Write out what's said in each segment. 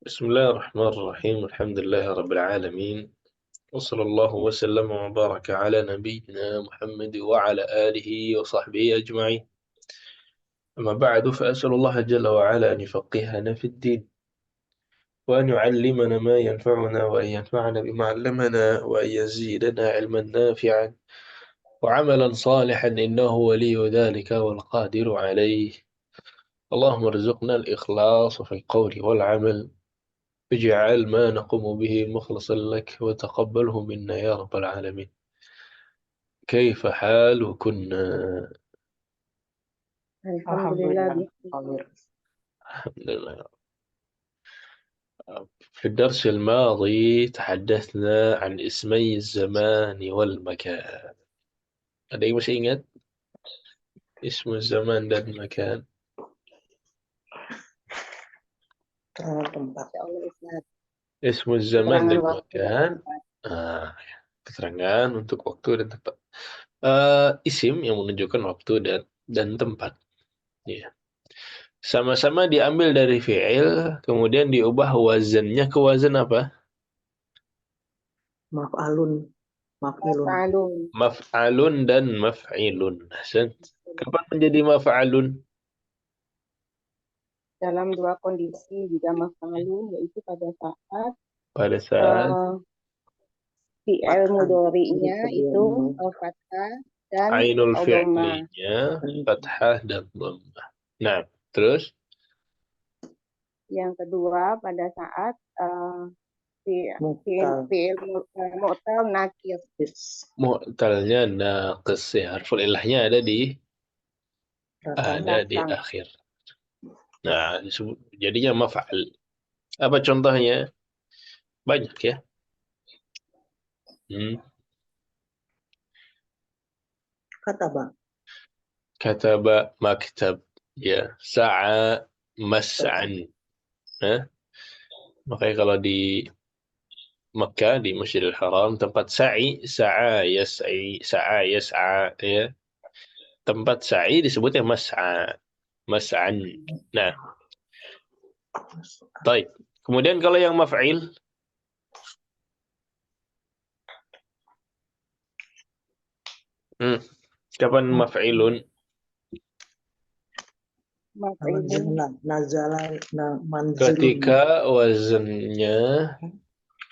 بسم الله الرحمن الرحيم الحمد لله رب العالمين وصلى الله وسلم وبارك على نبينا محمد وعلى آله وصحبه أجمعين أما بعد فأسأل الله جل وعلا أن يفقهنا في الدين وأن يعلمنا ما ينفعنا وأن ينفعنا بما علمنا وأن يزيدنا علما نافعا وعملا صالحا إنه ولي ذلك والقادر عليه اللهم ارزقنا الإخلاص في القول والعمل اجعل ما نقوم به مخلصا لك وتقبله منا يا رب العالمين كيف حالكنا؟ الحمد لله Alhamdulillah, بخير. Amir. الحمد لله. في الدرس الماضي تحدثنا عن اسمي الزمان والمكان. Ada yang masih ingat اسم الزمان dan makan? Keterangan tempat. Insya Allah Ustaz. اسم الزمان Keterangan dan waktu dan makan. tempat. Keterangan untuk waktu dan tempat. Isim yang menunjukkan waktu dan tempat. Ya. Sama-sama diambil dari fi'il, kemudian diubah wazannya ke wazan apa? Maf'alun. Maf'ilun. Maf'alun. Maf'alun dan maf'ilun. Ahsan. Kapan menjadi maf'alun? Dalam dua kondisi jika maf'alun yaitu pada saat Pada saat fi'il Fathah. mudhari'nya Jadi itu keduanya. fathah dan ainul dhamma. fi'linya fathah dan dhammah. Nah, terus Yang kedua pada saat Mu'tal. fi'il mu'tal nakir. mu'talnya naqis ya. Harful ilahnya ada di Belakang. akhir. Nah, jadinya maf'al. Apa contohnya? Banyak ya. Kataba. Kataba maktab. Ya, sa'a mas'an. Nah, makanya kalau di Mekah di Masjidil Haram tempat sa'a yas'a ya. Tempat sa'i disebutnya mas'an. Nah, baik. Kemudian kalau yang maf'il kapan maf'ilun? Maf'ilun. Nazala manzilun. Ketika wazannya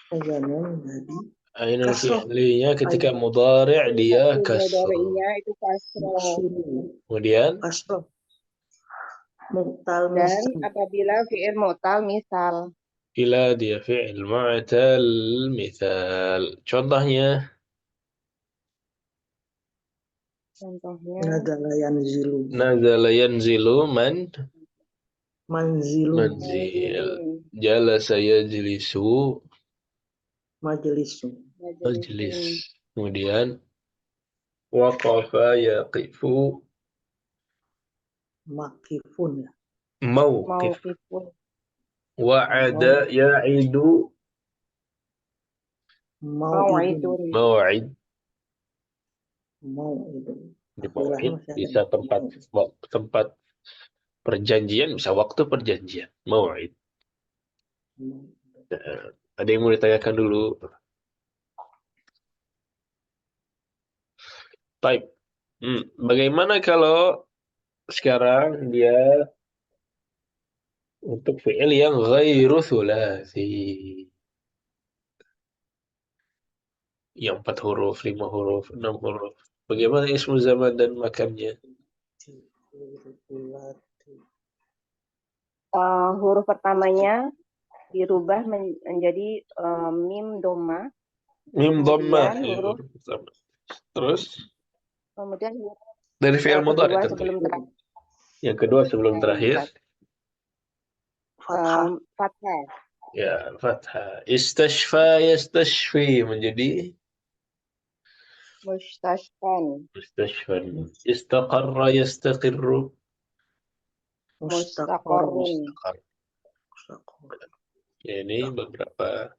Wazannya menjadi ainul kasroh. fi'linya ketika mudhari' dia kasroh. Mudhari'nya itu kasroh. Kemudian Kasroh. Mu'tal Dan misal. apabila fi'il mu'tal misal. bila dia fi'il mu'tal misal. Contohnya Nazala yanzilu. nazala yanzilu Manzilu. manzil. Jalasa yajlisu Majlisu. majlis. Kemudian waqafa yaqifu Makifun. mauqif. Mauqifun. Wa'ada ya'idu Mau'idun. mau'id. Mau'idun. Di mau'id bisa tempat perjanjian, bisa waktu perjanjian. Mau'id. Ada yang mau ditanyakan dulu? Baik. Bagaimana kalau sekarang dia untuk fi'il yang ghairu thulathi? Yang 4 huruf, 5 huruf, 6 huruf. Bagaimana ismu zaman dan makannya? Huruf pertamanya dirubah menjadi mim doma. Mim dhamma. Huruf pertama. Terus kemudian dari fi'il mudhari kedua tentu. sebelum terakhir. Yang kedua sebelum terakhir Fathah. ya fathah. Istashfa yastashfi menjadi Mustashfan. mustashfan. Istaqarra yastaqirru Mustaqarrun. Ya, ini beberapa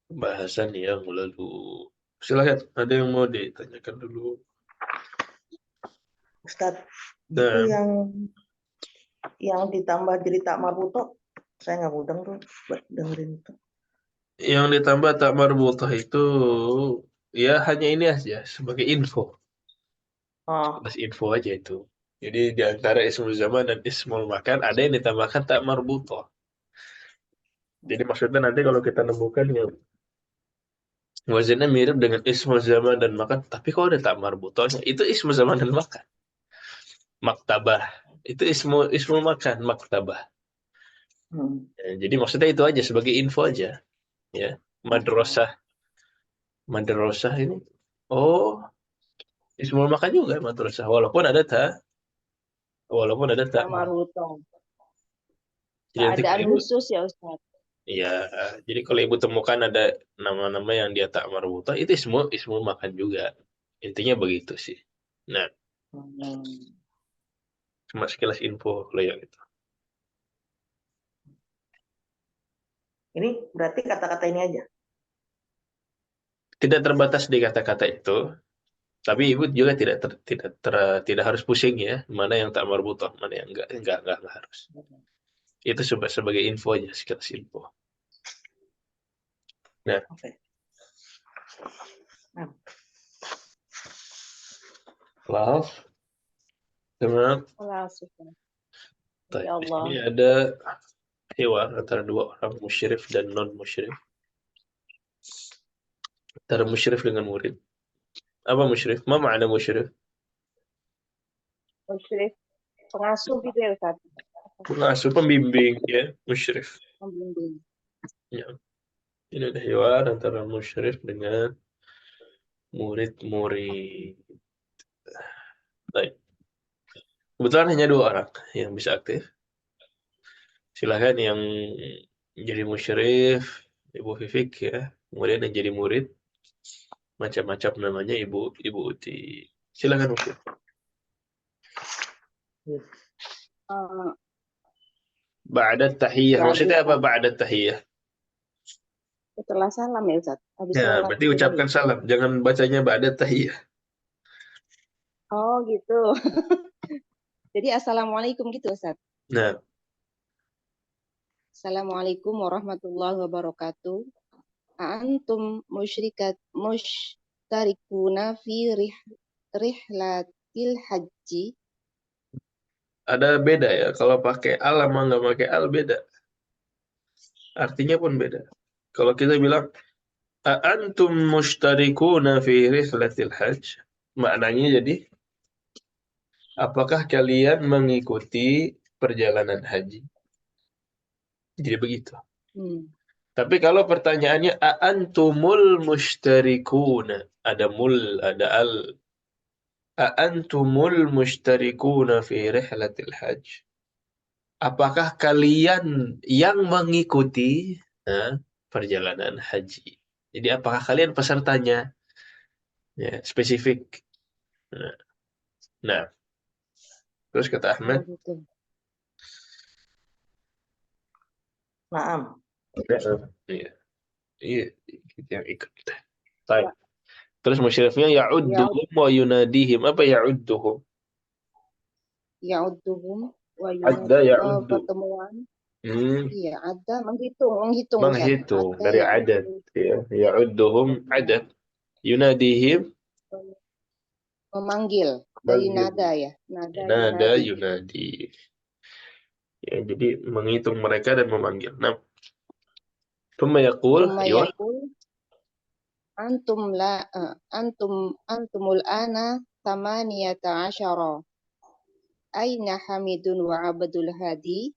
pembahasan yang lalu. Silakan, ada yang mau ditanyakan dulu? Ustadz, itu yang ditambah jadi tak marbuto Saya nggak mudeng tuh buat dengerin itu. Yang ditambah tak marbutah itu ya hanya ini aja sebagai info. Oh, Sekedar info aja itu. Jadi di antara ismul zaman dan ismul makan ada yang ditambahkan tak marbutah. Jadi maksudnya nanti kalau kita nemukan yang wazannya mirip dengan ismul zaman dan makan, tapi kok ada tak marbutahnya? Itu ismul zaman dan makan. Maktabah. Itu ismul makan, maktabah. Ya, jadi maksudnya itu aja sebagai info aja. Ya, madrasah. Madrasah ini. Oh, ismul makan juga madrasah. Walaupun ada tak. Tak marbutoh. Jadi nanti kalau Keadaan ibu, khusus ya Ustaz. ya, jadi kalau ibu temukan ada nama-nama yang dia tak marbuta, itu ismul makan juga. Intinya begitu sih. Nah, cuma sekilas info kalau yang itu. ini berarti kata-kata ini aja. Tidak terbatas di kata-kata itu, tapi ibu juga tidak harus pusing ya, mana yang tak marbutah, mana yang enggak harus. Itu sebagai info aja, sekilas info. Nah, Oke. maaf, teman. Allah Subhanahu. Di Ya Allah. sini ada hewan antara dua orang musyrif dan non musyrif. Antara musyrif dengan murid. Apa musyrif? Ma makna musyrif? Musyrif pengasuh gitu ya Ustaz. Pengasuh, pembimbing ya, musyrif. Pembimbing. Ya. Ini ada hewan antara musyrif dengan murid-murid. Baik. Kebetulan hanya dua orang yang bisa aktif. Silahkan yang jadi musyrif, Ibu Fifik ya. Kemudian yang jadi murid, macam-macam namanya Ibu Uti. Silahkan Uti. Eh, Ba'da tahiyyah. Maksudnya apa Kelanjutan. ba'da tahiyyah? Setelah salam ya Ustaz. Habis Ya, sholat berarti itu tadi. ucapkan salam. Jangan bacanya ba'da tahiyyah. Oh gitu. Jadi assalamualaikum gitu Ustaz. Nah, Assalamualaikum warahmatullahi wabarakatuh. Antum mushtarikuna fi rihlatil haji. ada beda ya. Kalau pakai al sama nggak pakai al beda. Artinya pun beda. Kalau kita bilang antum mushtarikuna fi rihlatil hajj, maknanya jadi apakah kalian mengikuti perjalanan haji? Jadi begitu. Tapi kalau pertanyaannya antumul mushtarikuna, ada mul, ada al. Antumul mushtarikuna fi rihlatil hajj. Apakah kalian yang mengikuti perjalanan haji? Jadi apakah kalian pesertanya? Ya, spesifik. Nah, terus kata Ahmad, Gitu. Naam. iya, iya, yang ikut. Baik. Terus musyrifnya ya'udduhum wa yunadihim. Apa ya'udduhum? Ya'udduhum wa Adda ya'uddu. pertemuan. Hmm, Iya, ada menghitung Ustaz. menghitung Ada dari adat. Ya. Ya'udduhum adat. Yunadihim memanggil dari manggil. nada ya. Nada Nada yunadi. yunadi. Ya, jadi menghitung mereka dan memanggil. Nah, thumma yaqul, Tsumma aywa. yaqul antumul ana tamaniyata asyara. Aina Hamidun wa Abdul Hadi?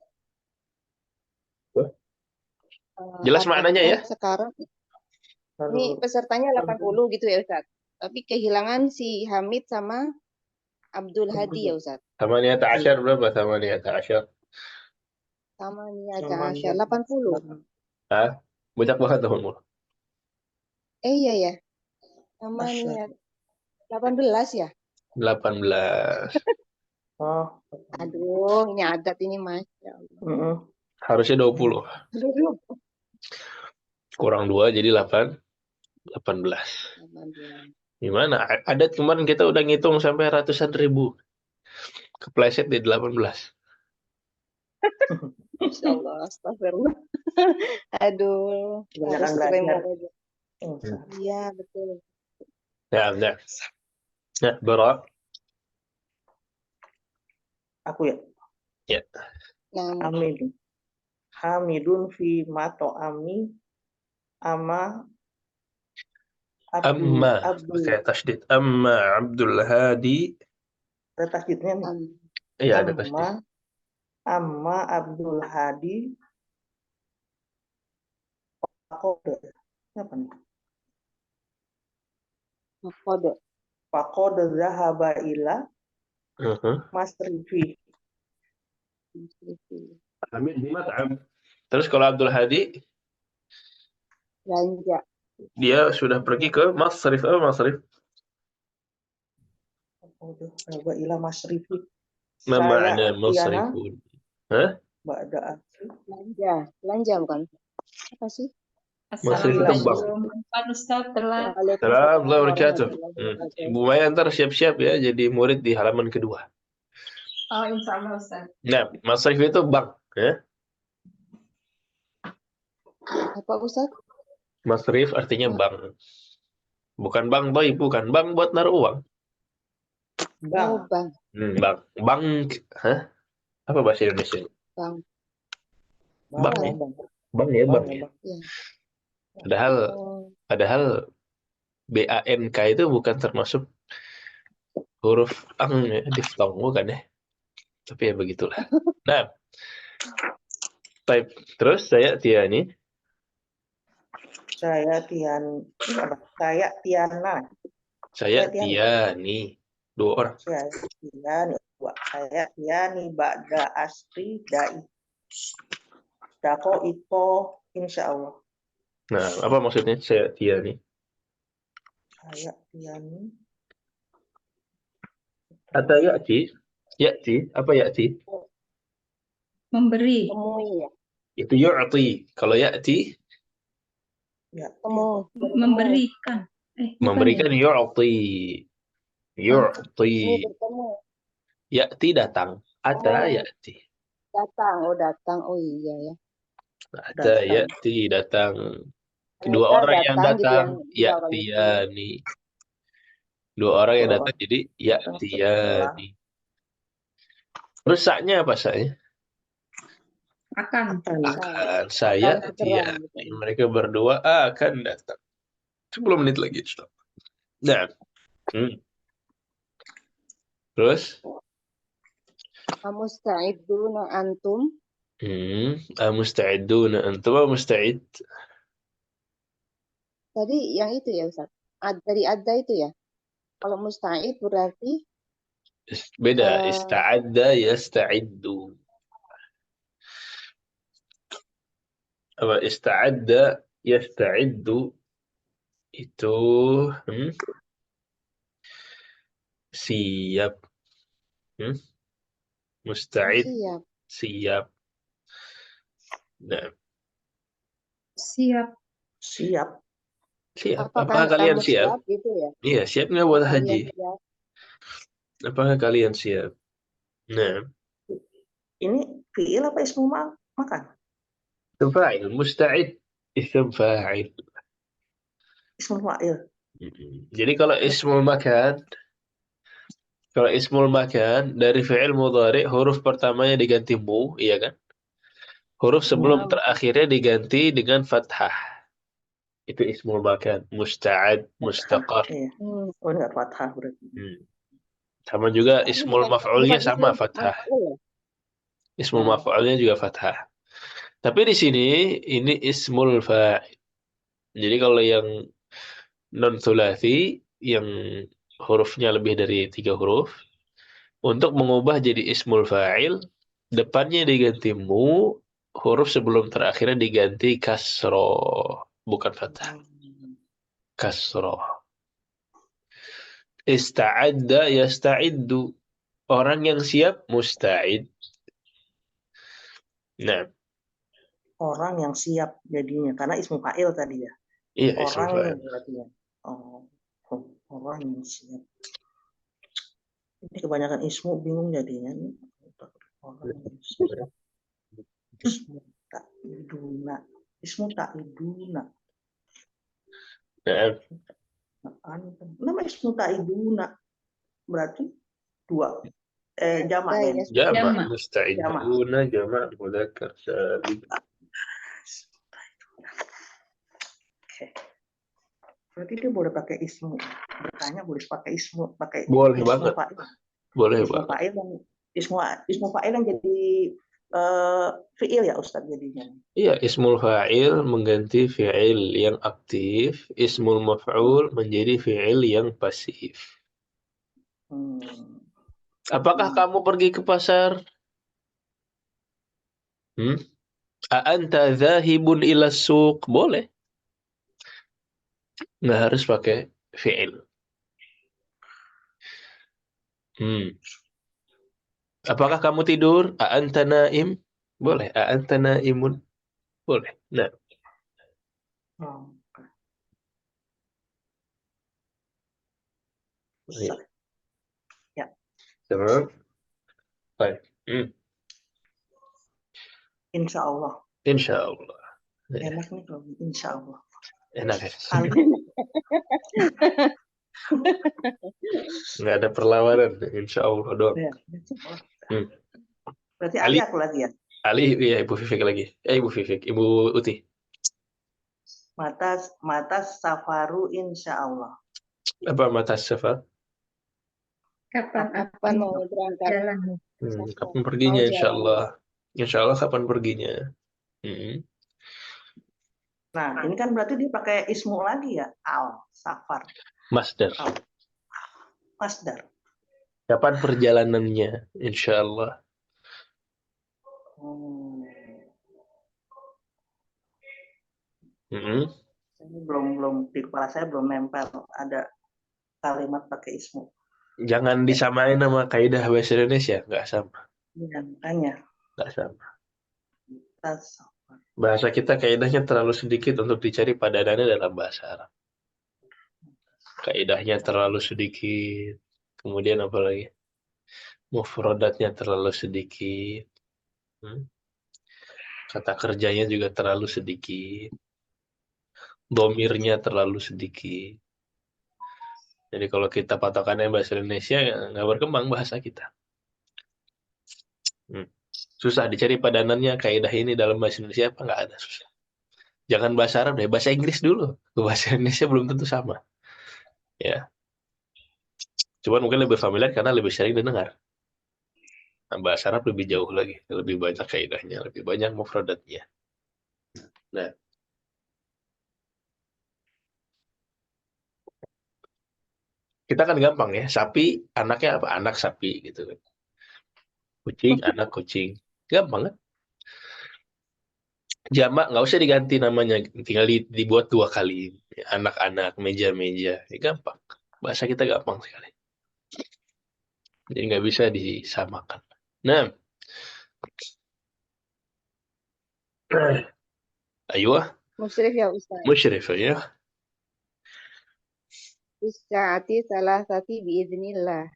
Jelas maknanya ya? Sekarang ini pesertanya 80 gitu ya Ustaz. Tapi kehilangan si Hamid sama Abdul Hadi ya Ustaz. Tamaniyata asyar berapa? Tamaniyata asyar. Tamaniyata asyara 80. Hah? Banyak banget tahunmu. Iya ya. Tamaniyat 18 ya. 18. Oh. Aduh, ini adat ini Masya Allah. Harusnya 20. Kurang 2 jadi 18. 18. Gimana? Adat kemarin kita udah ngitung sampai ratusan ribu. Kepleset di 18. Masya Allah, astagfirullah. Aduh, Kebanyakan harus belajar. remo aja. Oh, Iya, betul. نعم نعم. براء. aku ya. Ya. Nah, Hamidun. Hamidun fi mato ami ama أما Abdul. pakai tasdid. أما عبد الهادي. Ada tasdidnya nih. Iya ada tasdid. Amma Abdul Hadi. Pakode. Apa nih? kode. Pakode zahaba ila Uh-huh. Masrifi. Hamid di mat'am. Terus kalau Abdul Hadi Belanja. dia sudah pergi ke Masrif. Apa Masrif? Pakode zahaba ila Masrifi. Ma Saya ma'na Tiana Masrifun? Hah? Ba'da Belanja bukan? Apa sih? Masrif itu bank. Assalamualaikum Pak Ustadz telat. Assalamualaikum wabarakatuh. warahmatullahi wabarakatuh. Ibu Maya ntar siap-siap ya jadi murid di halaman kedua. Oh, insya Allah Ustadz. Nah, Masrif itu bank. Ya. Apa Ustaz? Masrif artinya bank. Bukan bank boy, bukan bank buat naruh uang. Bang. Oh, bang. Bank. Bank. Hah? Apa bahasa Indonesia? Bang. Bang Bang. ya? Bang. Bank ya, bank Bang. ya. Iya. Padahal BANK itu bukan termasuk huruf ang ya, diftong bukan ya. Tapi ya begitulah. Nah, type terus saya Tiani. Saya Tian. Saya Tiana. Saya Tiani. Dua orang. Saya Tiani. Saya Tiani Ba'da Asri Dai. Dako Iko Insya Allah. Nah, apa maksudnya saya Tiani? Saya Tiani. Atau Ya'ti? Ya'ti? Apa Ya'ti? Memberi. Temui ya. Itu Yu'ti. Kalau Ya'ti? Ya. Temu. Memberikan. Bukan Memberikan ya? Yu'ti. Yu'ti. Ini bertemu. Ya'ti datang. Ata Ya'ti. Datang. Oh, datang. Oh iya ya. Ata Ya'ti datang. Kedua Ternyata orang yang datang jadi yang dua orang itu. Ya'tiyani. Dua orang yang datang jadi Ya'tiyani. Terus saknya apa saknya? Akan. Akan saya Akan segera, Tiani. gitu. Mereka berdua akan datang. 10 menit lagi. Nah. Terus? Musta'iduna antum. Musta'iduna antum apa musta'id? Tadi yang itu ya Ustaz. Dari ada itu ya. Kalau musta'id berarti beda. Ista'adda yasta'iddu. Apa ista'adda yasta'iddu itu siap. Musta'id siap. Nah. Siap. Apakah kalian siap? Gitu ya? Iya, siapnya buat haji. Apakah kalian siap? Nah. Ini fi'il apa ismu makan? Ism fa'il. Musta'id. Ism fa'il. Ismu fa'il. Jadi kalau ismul makan dari fi'il mudhari huruf pertamanya diganti mu, iya kan? Huruf sebelum terakhirnya diganti dengan fathah. Itu ismul makan. Musta'ad, mustaqar. Oh, enggak fathah berarti. Sama juga ismul maf'ulnya sama fathah. Ismul maf'ulnya juga fathah. Tapi di sini ini ismul fa'il. Jadi kalau yang non thulathi yang hurufnya lebih dari 3 huruf, untuk mengubah jadi ismul fa'il, depannya diganti mu, huruf sebelum terakhirnya diganti kasroh, bukan fathah. Kasroh. Ista'adda yasta'iddu. Orang yang siap, musta'id. Nah. Orang yang siap jadinya, karena ismu fa'il tadi ya. Iya, orang ismu fa'il. berarti ya. Orang yang siap. Ini kebanyakan ismu bingung jadinya nih. Orang yang siap. Ismu ta'iduna. Ismu ta'iduna. Nah, Nama ismu ta'iduna. Berarti dua. Jamak Ya, ya. ya. jamak Jamak. musta'iduna, jamak mudzakkar salim. Oke. Berarti dia boleh pakai ismu. Bertanya boleh pakai ismu. Pakai Boleh ismu banget. fa'il. Boleh Ismu banget. fa'il yang ismu fa'il yang jadi fi'il ya Ustaz jadinya. Iya, ismul fa'il mengganti fi'il yang aktif, ismul maf'ul menjadi fi'il yang pasif. Hmm. Apakah kamu pergi ke pasar? A'anta dzahibun ila suq? Boleh. Nggak harus pakai fi'il. Apakah kamu tidur? A'anta naim? Boleh. A'anta naimun? Boleh. Nah, Oh. iya. Ya. Tamam. Baik. Insya Allah. Insya Allah. Ya, Enak nih kalau insya Allah. enak ya. Ali. Nggak ada perlawanan. Insya Allah doang. Ya, insya Allah. Hmm. Berarti Ali. Ali aku lagi ya. Ali, ya Ibu Fifik lagi. Ibu Fifik, Ibu Uti. Mata safaru insya Allah. Apa mata safar? Kapan Kapan mau berangkat? jalan? Kapan perginya? Mau Insya jalan. Allah. Insya Allah kapan perginya? Nah, ini kan berarti dia pakai ismu lagi ya. Al, safar. Masdar. Al. Masdar. Kapan perjalanannya? Insya Allah. Ini belum di kepala saya belum nempel ada kalimat pakai ismu. Jangan disamain sama kaidah bahasa Indonesia, nggak sama. Ya, makanya. Nggak sama. Bahasa kita kaidahnya terlalu sedikit untuk dicari padanannya dalam bahasa Arab. Kaidahnya terlalu sedikit. Kemudian apa lagi? Mufradatnya terlalu sedikit. Kata kerjanya juga terlalu sedikit. Domirnya terlalu sedikit. Jadi kalau kita patokannya bahasa Indonesia, ya nggak berkembang bahasa kita. Susah dicari padanannya kaidah ini dalam bahasa Indonesia apa nggak ada, susah. Jangan bahasa Arab deh, bahasa Inggris dulu. Bahasa Indonesia belum tentu sama. Ya. Cuman mungkin lebih familiar karena lebih sering didengar. Nah, bahasa Arab lebih jauh lagi, lebih banyak kaidahnya, lebih banyak mufradatnya. Nah, kita kan gampang ya, sapi anaknya apa? Anak sapi gitu kan. Kucing, anak kucing. Gampang kan? Jamak nggak usah diganti namanya, tinggal dibuat 2 kali. Anak-anak, meja-meja, ya, gampang. Bahasa kita gampang sekali. Jadi nggak bisa disamakan. Nah, ayo, Musyrif ya Ustaz. musyrif ya. Bis'ati salasati biiznillah.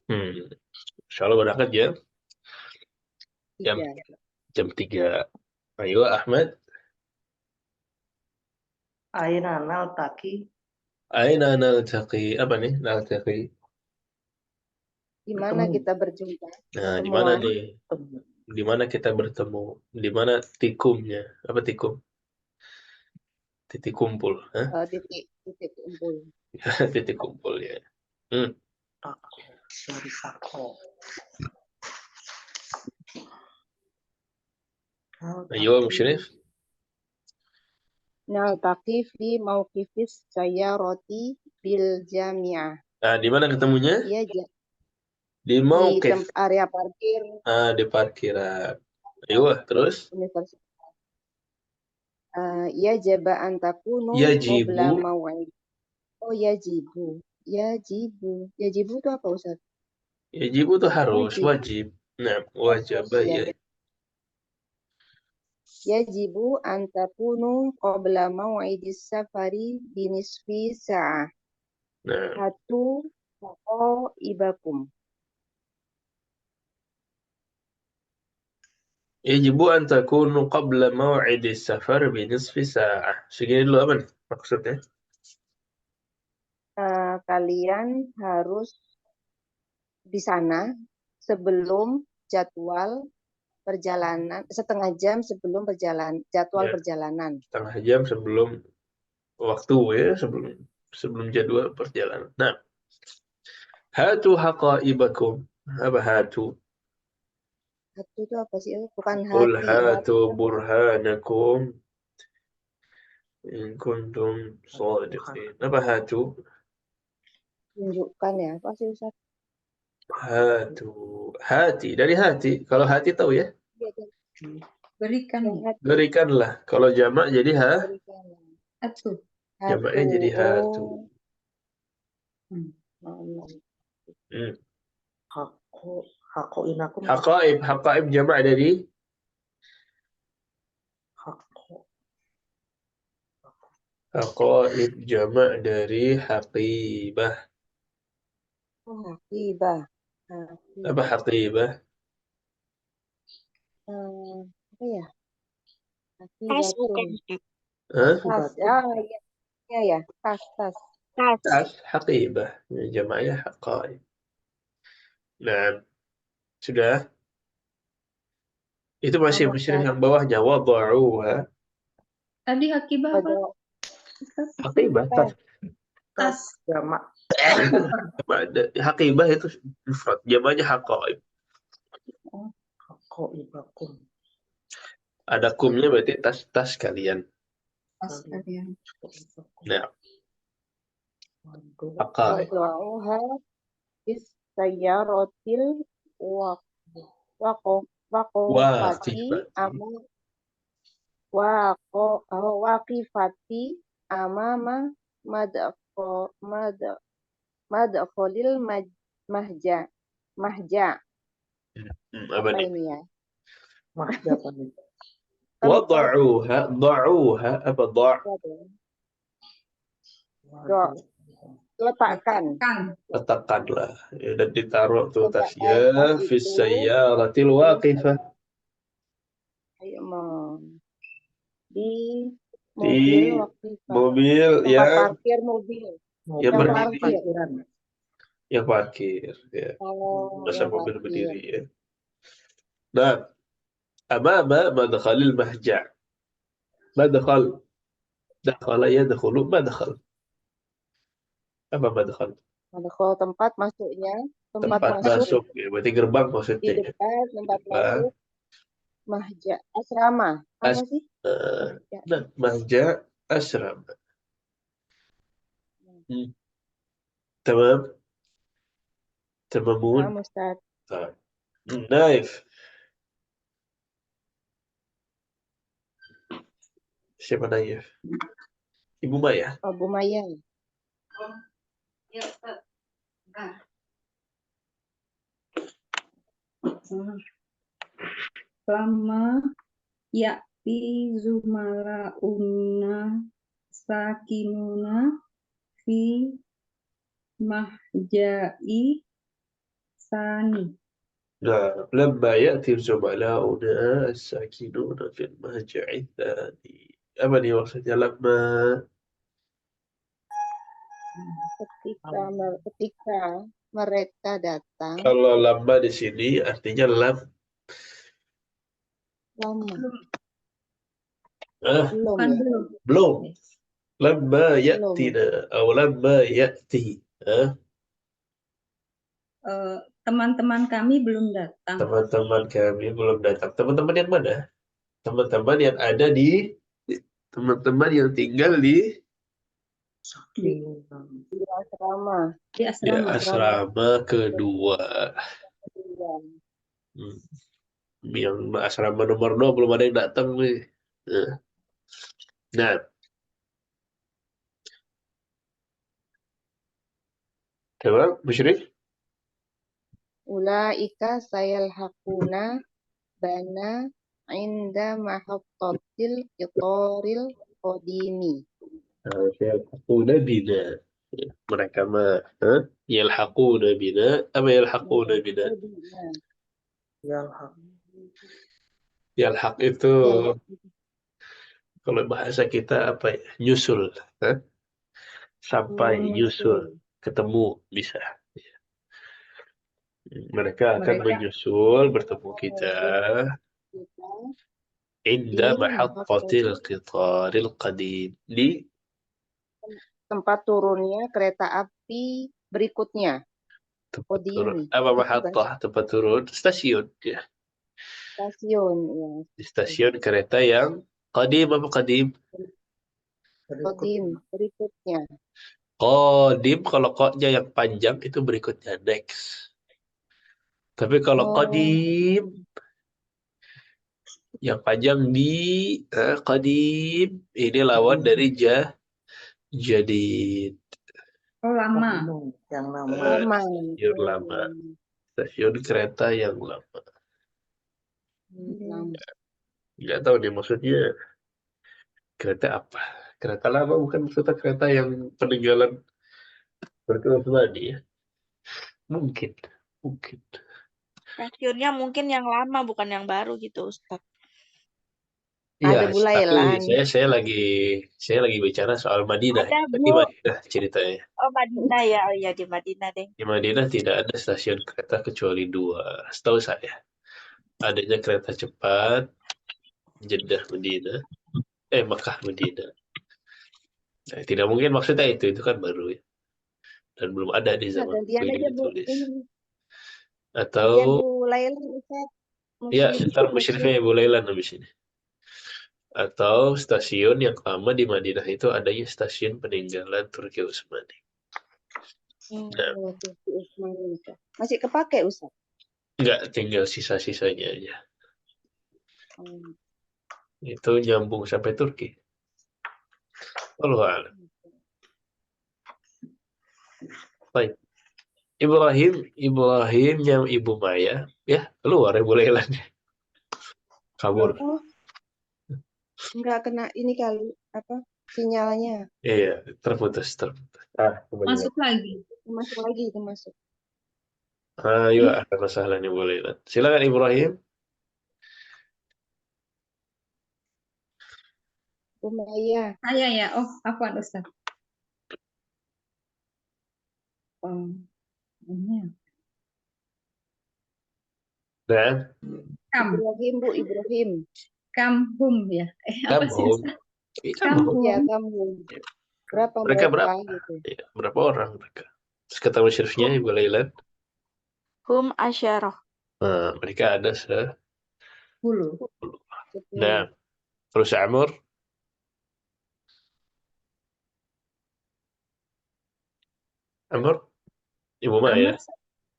Insya Allah berangkat ya. Jam, 3. jam 3. Ayo, Ahmad. Aina naltaki. Aina naltaqi. Apa nih naltaqi? Di mana kita berjumpa? Nah, di Pertemuan. mana nih? Di mana kita bertemu? Di mana tikumnya? Apa tikum? Titik kumpul. Hah? Titik kumpul. Titik kumpul ya. Dari Sako. Ayo, Musyrif. Naltaqi fi mauqifis sayyarati bil jami'ah. Nah, di mana ketemunya? Iya, Di di mauqif. area parkir Di parkiran. Ayo, terus? universitas. Yajaba an takunu Yajibu. qabla maw'id. Oh, yajibu. Yajibu itu apa Ustaz? Yajibu itu harus, wajib. Nah, wajib ya. Yajibu an takunu qabla maw'idis safari binisfi sa'ah. Nah, Hatu ibakum. Yajibu an takunu qabla maw'idi safar binisfi sa'ah. Segini dulu apa nih maksudnya? Kalian harus di sana sebelum jadwal perjalanan, setengah jam sebelum jadwal Ya, perjalanan. setengah jam sebelum waktu ya, sebelum jadwal perjalanan. Nah, hatu haqaibakum. Apa hatu? Hatu itu apa sih? Bukan Qul hati. Hati hatu itu apa? burhanakum in kuntum Tuhan. shadiqin. Apa hatu? Tunjukkan ya. Apa sih Ustaz? Hatu. Hati. Dari hati. Kalau hati tahu ya. Iya, kan? Berikan Ya, hati. Berikanlah. Kalau jamak jadi Berikan. satu. jamaknya Hatu. jadi hatu. Oh. Hmm. Hakoinakum. Haqaib jamak dari Hako. haqaib jamak dari haqibah. Oh, haqibah. Apa haqibah? Apa ya? Tas Haqibatun. bukan Hah? Tas. Iya. Iya ya. Tas. tas. Tas haqibah. Jamaknya haqaib. Nah, sudah. Itu masih Ustaz. yang bawahnya wada'uha. Tadi akibah apa? Pada Haqibah tas. Tas. Jamak. Haqibah itu mufrad, jamaknya haqaib. Hakoibakum. Ada kumnya berarti tas kalian. Tas kalian. Nah, haqaib. wada'uha bis sayyaratil waqafati Waqifati. waqifati amama madkhalil mahja. Apa nih? Ini ya? Mahjatan. Wada'uha, da'uha apa da'? Letakkan. Letakkanlah. Ya, dan ditaruh tuh Letakkan tasnya tas fi itu. sayyaratil waqifah. Ayo, di Di mobil waqifah. mobil Tempat yang parkir mobil. yang Yang berdiri. parkir. Yang parkir. Ya. Masa yang mobil parkir. berdiri ya. Nah, amama madkhalil mahja'. Madkhal. Dakhala yadkhulu madkhal. Apa madkhal? Kalau tempat masuknya, tempat Tempat masuk. Ya, berarti gerbang di maksudnya. depan tempat Gerbang. masuk mahja asrama. Apa sih? Nah, mahja asrama. Tamam. Tamamun. Nah, Ustaz. Naif. Siapa Naif? Ibu Maya. Abu Maya. Ya, Ustaz. Lama ya'ti zumala'una sakinuna fi mahja'i sani. Nah, lamma ya'ti zumala'una as-sakinuna fil mahja'i tsani. Apa nih maksudnya lamma? Ketika mereka datang Kalau lamma di sini artinya lama. Belum. Lamma ya'tina atau lamma ya'ti. Teman-teman kami belum datang. Teman-teman kami belum datang. Teman-teman yang mana? Teman-teman yang ada di teman-teman yang tinggal di asrama. Di asrama. asrama kedua. Yang asrama nomor 2 belum ada yang datang nih. Nah. Coba, Musyrik. Ulaika sayalhaquna bana inda mahattatil qitaril qadimi. Yalhaquna bina. Mereka mah yalhaquna bina. Apa yalhaquna bina? Yalhaq itu Ya, kalau bahasa kita apa ya? Nyusul, kan? Sampai nyusul, menyusul. ketemu bisa. Mereka akan Mereka menyusul bertemu kita Kita inda di mahattatil qitaril qadim di tempat turunnya kereta api berikutnya. tempat Kodim. turun. Apa Itu mahattah? Tempat turun stasiun ya. stasiun ya. Di stasiun kereta yang qadim apa qadim? Kodim berikutnya. Qadim kalau koknya yang panjang itu berikutnya next. Tapi kalau Oh, qadim yang panjang di qadim ini lawan dari jadid. oh lama. Yang lama. lama. Stasiun lama. Stasiun kereta yang lama. Lama. Nggak tahu nih maksudnya kereta apa. Kereta lama bukan maksudnya kereta yang peninggalan berkelas tadi ya. Mungkin. Mungkin. Stasiunnya mungkin yang lama bukan yang baru gitu, Ustaz. Iya, Ada tapi bulailan. saya lagi bicara soal Madinah. Ada, Di Bu. Madinah ceritanya. Oh, Madinah ya. Oh iya, di Madinah deh. Di Madinah tidak ada stasiun kereta kecuali 2, setahu saya. Adanya kereta cepat Jeddah Madinah, Makkah Madinah. Nah, tidak mungkin maksudnya itu kan baru ya. Dan belum ada di Ustaz, zaman gantian ini aja Bu. ditulis. Ini Atau gantian bulailan Ustaz. ya Musyrik. ntar musyrifnya Ibu Lailan habis ini. Atau stasiun yang lama di Madinah itu adanya stasiun peninggalan Turki Utsmani. Nah, Oh, Turki Utsmani, Ustaz. Masih kepake Ustaz. nggak tinggal sisa-sisanya aja. Hmm. Itu nyambung sampai Turki. Wallahu a'lam. Baik. Ibrahim yang Ibu Maya, ya keluar Ibu Lailan. Kabur. Oh, enggak kena ini kali apa sinyalnya. Iya, terputus. Kembali Masuk lagi. Masuk lagi itu masuk. lagi. Ayo, ada masalah nih boleh. Silakan Ibrahim. Umaya. Saya ya. Oh, apa Ustaz? Ini. Dan Kam. Ibrahim Bu, Ibrahim. Kamhum ya. Apa sih Kamhum. Ustaz? Kamhum. Ya kamu. Berapa Mereka mereka berapa? gitu. Ya, berapa orang mereka? Terus kata musyrifnya Ibu Lailan. Hum asyarah. Nah, mereka ada 10. 10. Nah, terus Amr. Amr. Ibu Maya. Amr.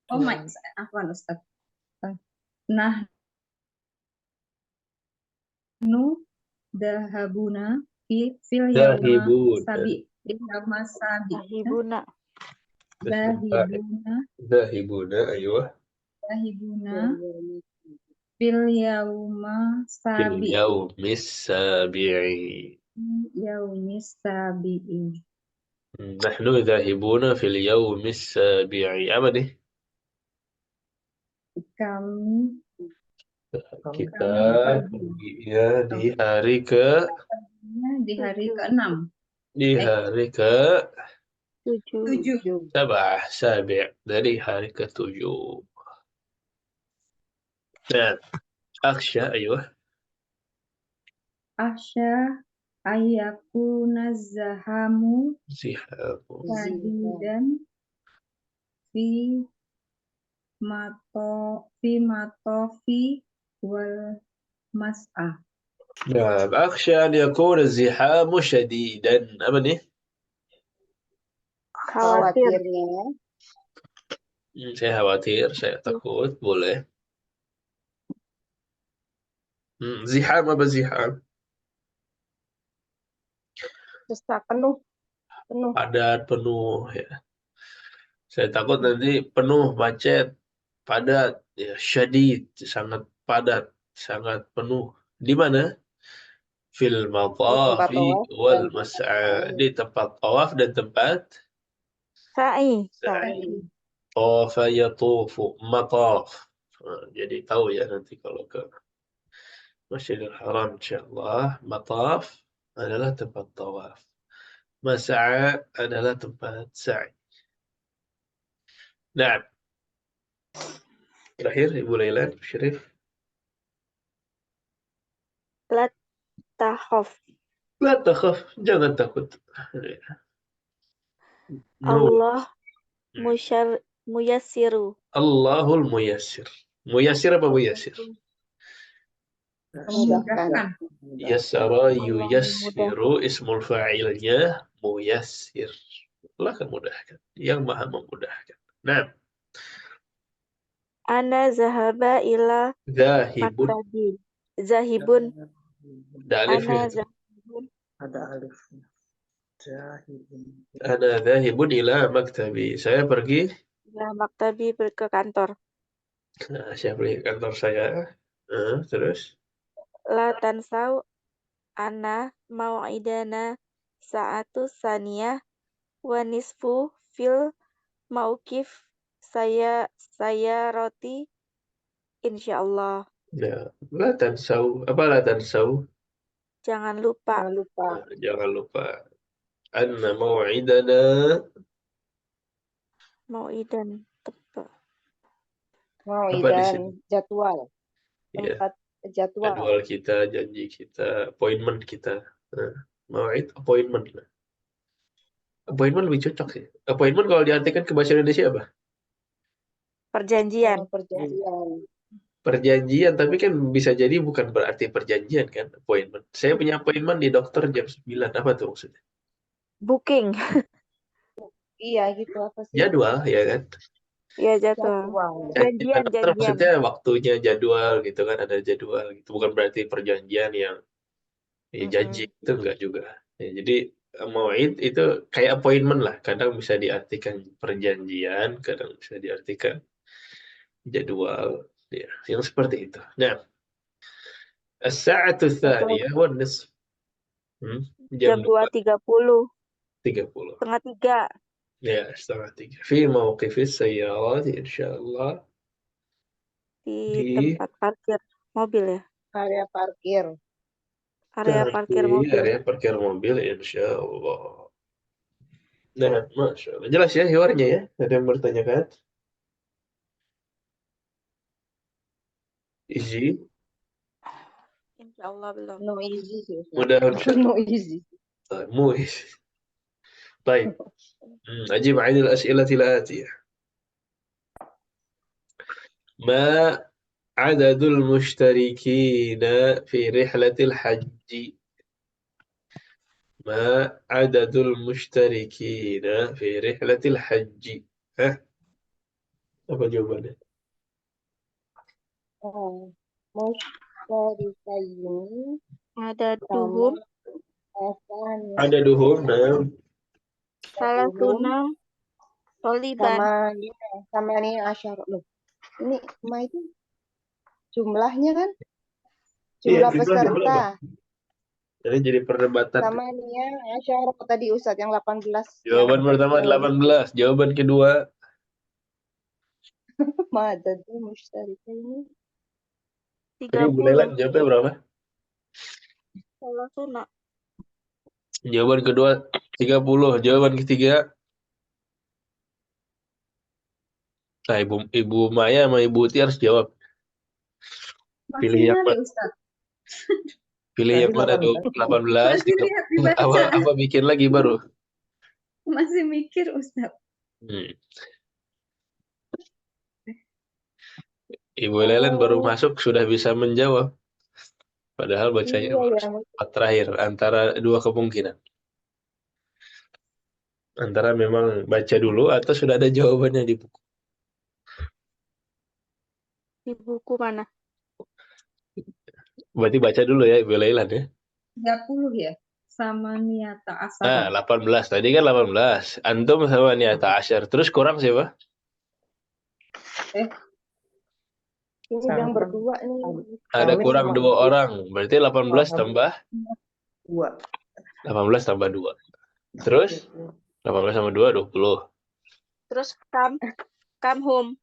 Oh my, apa Ustaz? Nah, nu dahabuna fil yauma Dahibun. sabi. Yauma sabi. Ahibuna. Dahibuna. Dahibuna, ayo. Dahibuna fil yauma sabi. Yaumis sabi'i. Yaumis sabi'i. Nahnu dhahibuna fil yaumis sabi'i. Apa nih? Kami Kita perginya di hari di hari ke-6. Tujuh. Sabah, Sabi' dari hari ke-7. Nah, aksya, ayo. Asya ayakuna zahamu Zihabu. sadidan fi matofi wal mas'ah. نعم أخشى أن يكون الزحام شديدا apa nih? Khawatirnya Saya khawatir, saya takut, boleh. Ziham apa ziham? sesak penuh. Padat, penuh ya. Saya takut nanti penuh, macet, padat, ya, syadid, sangat padat, sangat penuh. Di mana? Fil matafi wal mas'a. Di tempat tawaf dan tempat Sa'i. sa'i. Tawafa yatufu, mataf. Jadi tahu ya nanti kalau ke Masjidil Haram insyaallah. Mataf adalah tempat tawaf. Mas'a adalah tempat sa'i. Nah, terakhir Ibu Lailan Syarif. La takhaf. La takhaf, jangan takut. No. Allah muyassiru. Allahul muyassir. Muyassir apa muyassir? Memudahkan. Yassara yuyassiru ismul fa'ilnya muyassir. Allah akan mudahkan. Yang maha memudahkan. Nah, Ana zahaba ila zahibun. maktabi. Zahibun. Ada alifnya. Ana zahibun. Ada alifnya. Zahibun. Ana zahibun ila maktabi. Saya pergi. Ila maktabi ke kantor. Nah, saya pergi ke kantor saya. Terus. La tansau ana mau'idana sa'atu saniyah wa nisfu fil mauqif saya roti insyaallah. Ya, la tansau. Apa la tansau? Jangan lupa. Jangan lupa. Jangan lupa. Anna mau'idana. Mau'idan tepat. Apa di sini? Jadwal. Ya, Tempat jadwal. jadwal kita, janji kita, appointment kita. Mau'id, appointment. Appointment lebih cocok sih. Appointment kalau diartikan ke bahasa Indonesia apa? Perjanjian. Perjanjian. Perjanjian, tapi kan bisa jadi bukan berarti perjanjian kan, appointment. Saya punya appointment di dokter jam 9. Apa tuh maksudnya? Booking. Iya gitu apa sih? Jadwal, ya kan? Ya jadwal. Jadwal. Janjian, Dokter janjian. maksudnya waktunya jadwal gitu kan, ada jadwal gitu. Bukan berarti perjanjian yang janji itu enggak juga. Ya, jadi mau'id itu kayak appointment lah. Kadang bisa diartikan perjanjian, kadang bisa diartikan jadwal. Ya, yang seperti itu. Nah, as-sa'atu tsaniyah wan nisf. Jam Jam 2.30. 2:30. Setengah 3. Ya, setengah 3. Fi mauqifis sayyarat insyaallah. Di tempat parkir mobil ya. Area parkir. Area parkir mobil. Area parkir mobil insyaallah. Nah, Masya Allah. Jelas ya hewarnya ya? Ada yang bertanyakan? Easy. Insyaallah belum. No easy sih. Mudah-mudahan. No easy. مو طيب أجيب عن الأسئلة الآتية. ما عدد المشتركين في رحلة الحج؟ ما عدد المشتركين في رحلة الحج؟ apa jawabannya? Musyrikaini Adaduhum. Adaduhum, nah. Salasuna soliban. Sama ini asyar loh. Ini ma itu jumlahnya kan? Jumlah peserta. Jadi perdebatan. Sama ini ya asyar tadi Ustadz yang 18. Jawaban pertama 18. Jawaban kedua. Madadu musyrikaini. 30. Bu Lelan jawabnya berapa? Salasuna. Jawaban kedua 30. Jawaban ketiga. Nah, Ibu Maya sama Ibu Uti harus jawab. Pilih yang mana? Pilih yang mana? 18. Apa bikin lagi baru? Masih mikir Ustaz. Ibu Lelen baru masuk sudah bisa menjawab. Padahal bacanya terakhir antara dua kemungkinan. Antara memang baca dulu atau sudah ada jawabannya di buku. Di buku mana? Berarti baca dulu ya Ibu Lelen ya. 30 ya. Sama niata asar. Nah, 18. Tadi kan 18. Antum sama niata asyar. Terus kurang siapa? Ini yang berdua nih. Ada kurang 2 orang. Berarti 18 tambah 2. 18 tambah 2. Terus 18 tambah 2 20. Terus come home.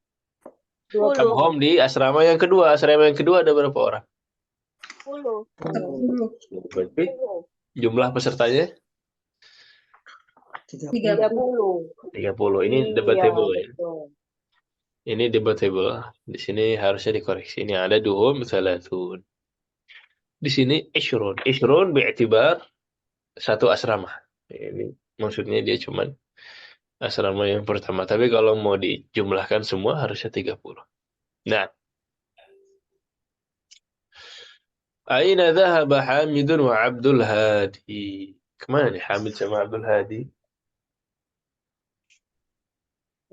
Come home di asrama yang kedua. Asrama yang kedua ada berapa orang? 10. 10. Berarti jumlah pesertanya 30. 30. 30. Ini Iya, debatable ya. betul. Ini debatable. Di sini harusnya dikoreksi. Ini ada duhum salatun. Di sini ishrun. Ishrun bi'tibar satu asrama. Ini maksudnya dia cuman asrama yang pertama. Tapi kalau mau dijumlahkan semua harusnya 30. Nah, aina dhahaba Hamidun wa Abdul Hadi? Kemana nih Hamid sama Abdul Hadi?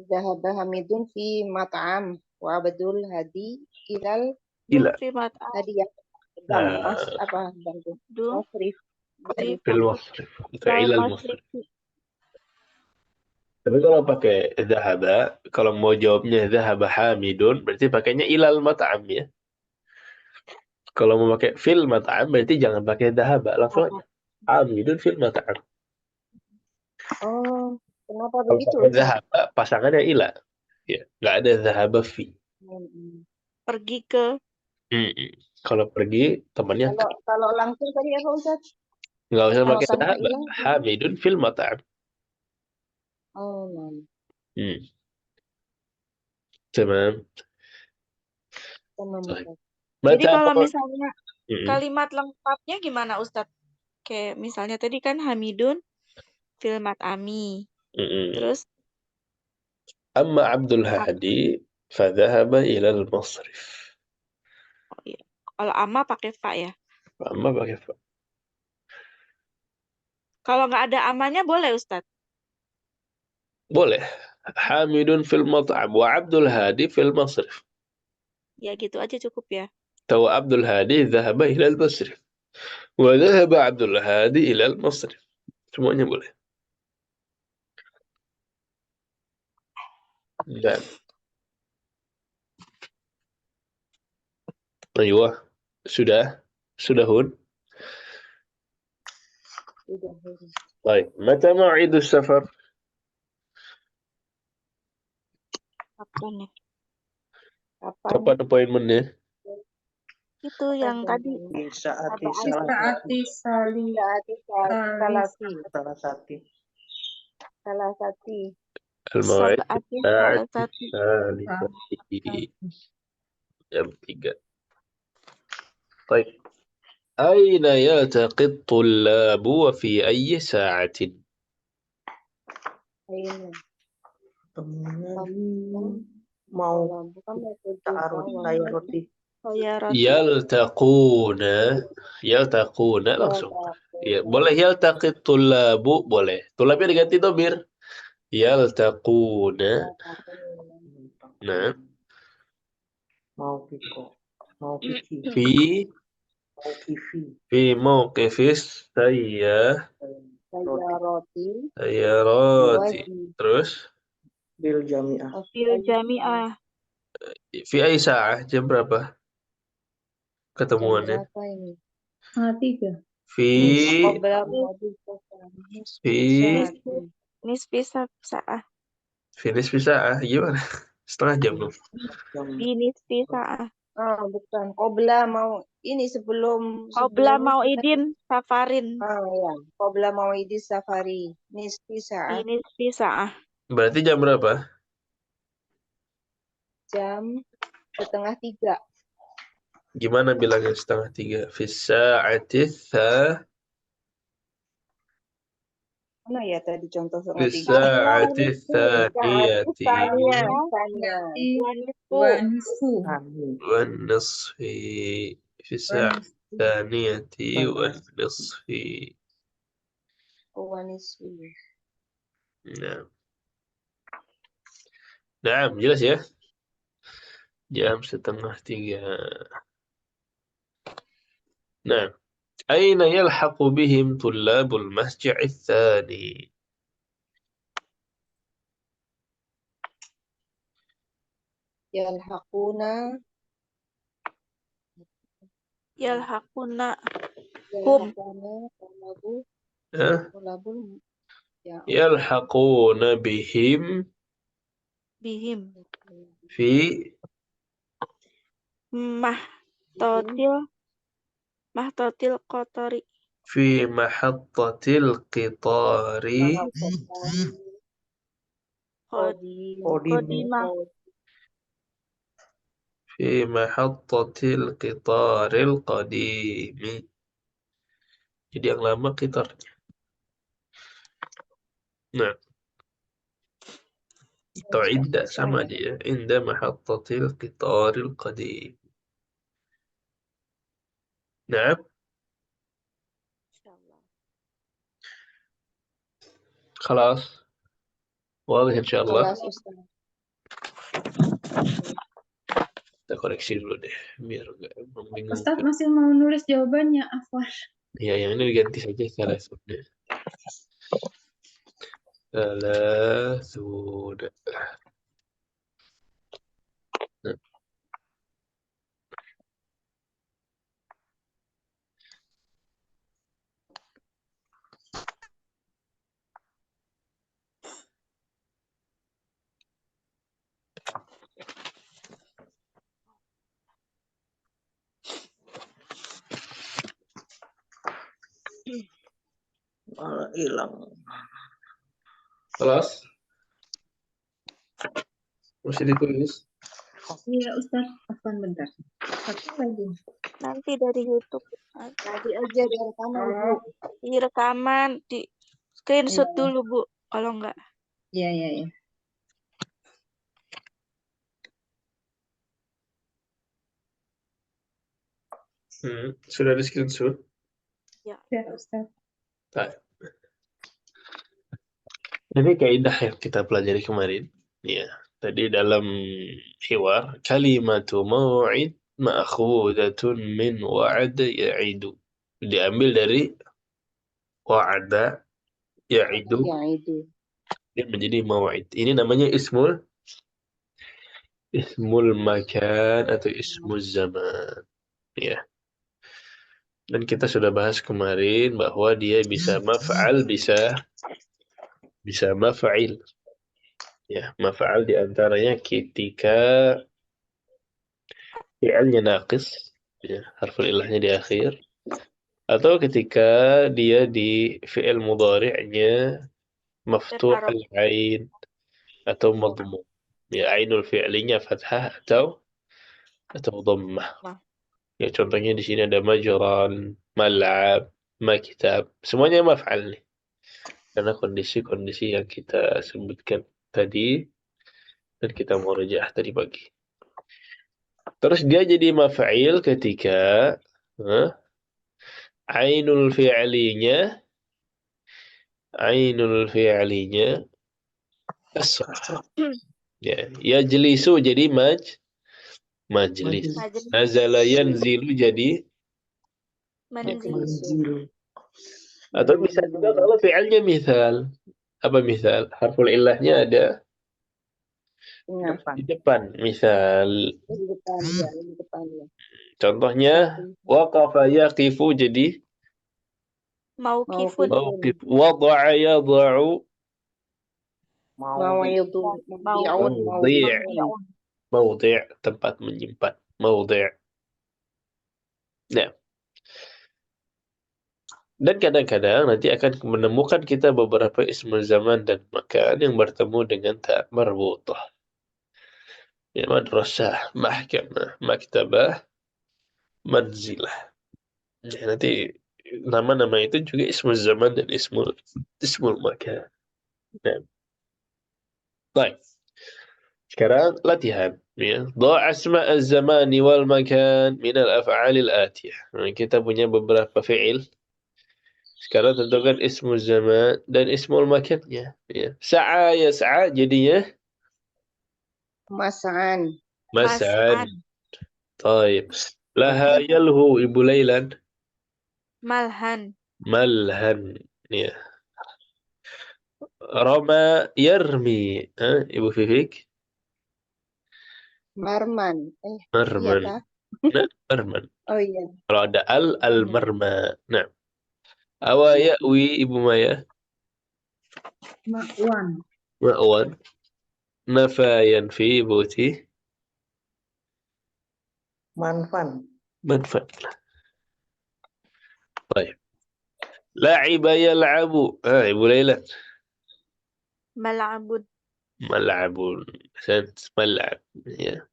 Dhahaba Hamidun fi mat'am wa Abdul Hadi ilal Ila. Primat hadiyah. Nah, Apa bantu? Dul. Masrif. fil masrif. Itu Dal ilal masrif. masrif. Tapi kalau pakai dhahaba, kalau mau jawabnya dhahaba Hamidun, berarti pakainya ilal mat'am ya. Kalau mau pakai fil mat'am, berarti jangan pakai dhahaba. Langsung aja. Hamidun fil mat'am. Oh, kenapa Kalau begitu, pakai Ustaz? dhahaba, pasangannya ila. Ya, nggak ada dhahaba fi. Pergi ke. Kalau pergi, temannya Kalau langsung tadi apa, Ustaz? nggak usah Kalau pakai tanpa dhahaba. ilah? Hamidun fil mat'am. Oh, nah. Tamam. Tamam, Baik. Ustaz. Jadi kalau misalnya Mm-mm. kalimat lengkapnya gimana Ustadz? Kayak misalnya tadi kan Hamidun fil mat'ami. Mm-mm. Terus Amma Abdul Hadi fadhahaba ilal masrif. kalau amma pakai fa ya. Amma pakai fa. Kalau nggak ada amanya boleh Ustadz? Boleh. Hamidun fil mat'am wa Abdul Hadi fil masrif. Ya gitu aja cukup ya. Tahu Abdul Hadi dhahaba ilal masrif. Wa dhahaba Abdul Hadi ilal masrif. Semuanya boleh. Dan ayuh, sudahun. Baik, mata mau'idus safar? Kapan ya? Kapan appointment-nya? Itu yang tadi. Saati salasati. Al-maw'id Sab'ati saati salasati. jam 3. Baik. Aina yaltaqi at-tullabu wa fi ayyi sa'atin? Mau taruh saya roti. Yaltaquna langsung. Ya, boleh yaltaqi at-tullabu, boleh. Tullabnya diganti dhamir. Yaltaquna. Nah, Mau kiki. Fi mawqifis Roti. sayyarati. Terus Bil jami'ah. Fil jami'ah. fi ay sa'ah, jam berapa ketemuannya? Berapa ini? 3. Fi Nisfi sa'ah. finish bisa gimana? Setengah jam dong. Nisfi sa'ah. Oh, bukan. Qobla mau ini sebelum Qobla mau'idin safarin. Oh ya, Qobla mau'idis safari. Nisfi sa'ah. Nisfi sa'ah. Berarti jam berapa? Jam 2:30. Gimana bilangnya 2:30? Fi sa'ati Mana ya tadi contoh fi 2:30? sa'ati thaniyati wan nisfi fi sa'ati thaniyati wan nisfi. Waniswi. Nah, jelas ya? Jam 2:30. Nah, aina yalhaqu bihim tullabul masji' ats-tsani? Yalhaquna tulabul Yalhaquna bihim fi mahtotil Mahtatil Qatori. Fi mahattatil qitari Qodimah. fi mahattatil qitaril qadimi. Jadi yang lama qitarnya. Nah, atau inda sama dia. Inda mahattatil qitaril qadim. Nah, خلاص واضح إن شاء الله. Kelas Ustaz. Kita koreksi dulu deh biar nggak Ustadz membingungkan. masih mau nulis jawabannya, Afwan. Ya, yang ini diganti saja salasuna. Salasuna. Nah, Malah hilang. خلاص masih ditulis. Iya, Ustadz. Afwan bentar. Satu lagi. Nanti dari YouTube. Tadi aja di rekaman, Bu. Di rekaman, di screenshot dulu, Bu. Kalau enggak. Iya. Sudah di screenshot. Ya. Ya, Ustadz. Baik. Ini kaidah yang kita pelajari kemarin. Ya, tadi dalam hiwar kalimatu mau'id ma'khudatun min wa'ad ya'idu. Diambil dari wa'ada ya'idu. Ya itu. Dia menjadi mau'id. Ini namanya ismul makan atau ismul zaman. Ya. Dan kita sudah bahas kemarin bahwa dia bisa maf'al, bisa maf'il. Ya, maf'al diantaranya ketika fi'alnya naqis, ya, harful ilahnya di akhir, atau ketika dia di fi'il mudhari'nya maftuh al-ain atau madmum. Ya, ainul fi'linya fathah atau dhammah. Ya, contohnya di sini ada majran, mal'ab, makitab. Semuanya maf'al nih. Karena kondisi-kondisi yang kita sebutkan tadi dan kita murajaah tadi pagi. Terus dia jadi maf'il ketika ainul fi'linya kasrah. Ya, yajlisu jadi majlis. Nazala yanzilu jadi Manzil. atau bisa juga kalau fi'ilnya misal. Apa misal? Harful illahnya ada di depan. Misal Di depan, ya, di depan ya. contohnya waqafa yaqifu jadi Mauqifun. mawqif. Wada'a yada'u mawdi', tempat menyimpan. Mawdi'. Nah. Dan kadang-kadang nanti akan menemukan kita beberapa ismul zaman dan makan yang bertemu dengan ta' marbutah. Ya, madrasah, mahkamah, maktabah, manzilah. Ya, nanti nama-nama itu juga ismul zaman dan ismul makan. Nah. Baik. Sekarang latihan. Ya. Dha' asma' az-zamani wal makan min al-af'alil atiyah. Nah, kita punya beberapa fi'il. Sekarang tentukan ismul zaman dan ismul makannya. Ya. Sa'a yas'a jadinya Mas'an. mas'an. Taib. Laha yalhu Ibu Lailan. Malhan. Ya. Rama yarmi. Ibu Fifik. Marman. Marman. Iya, Nah, marman. oh iya. Kalau ada al-marma. Nah. Awa ya'wi Ibu Maya. Ma'wan. Nafa yanfi Ibu Uti. Manfan. طيب. لعب يلعب. Ibu Laila. Mal'abun. Mal'abun. Mal'ab. Ya.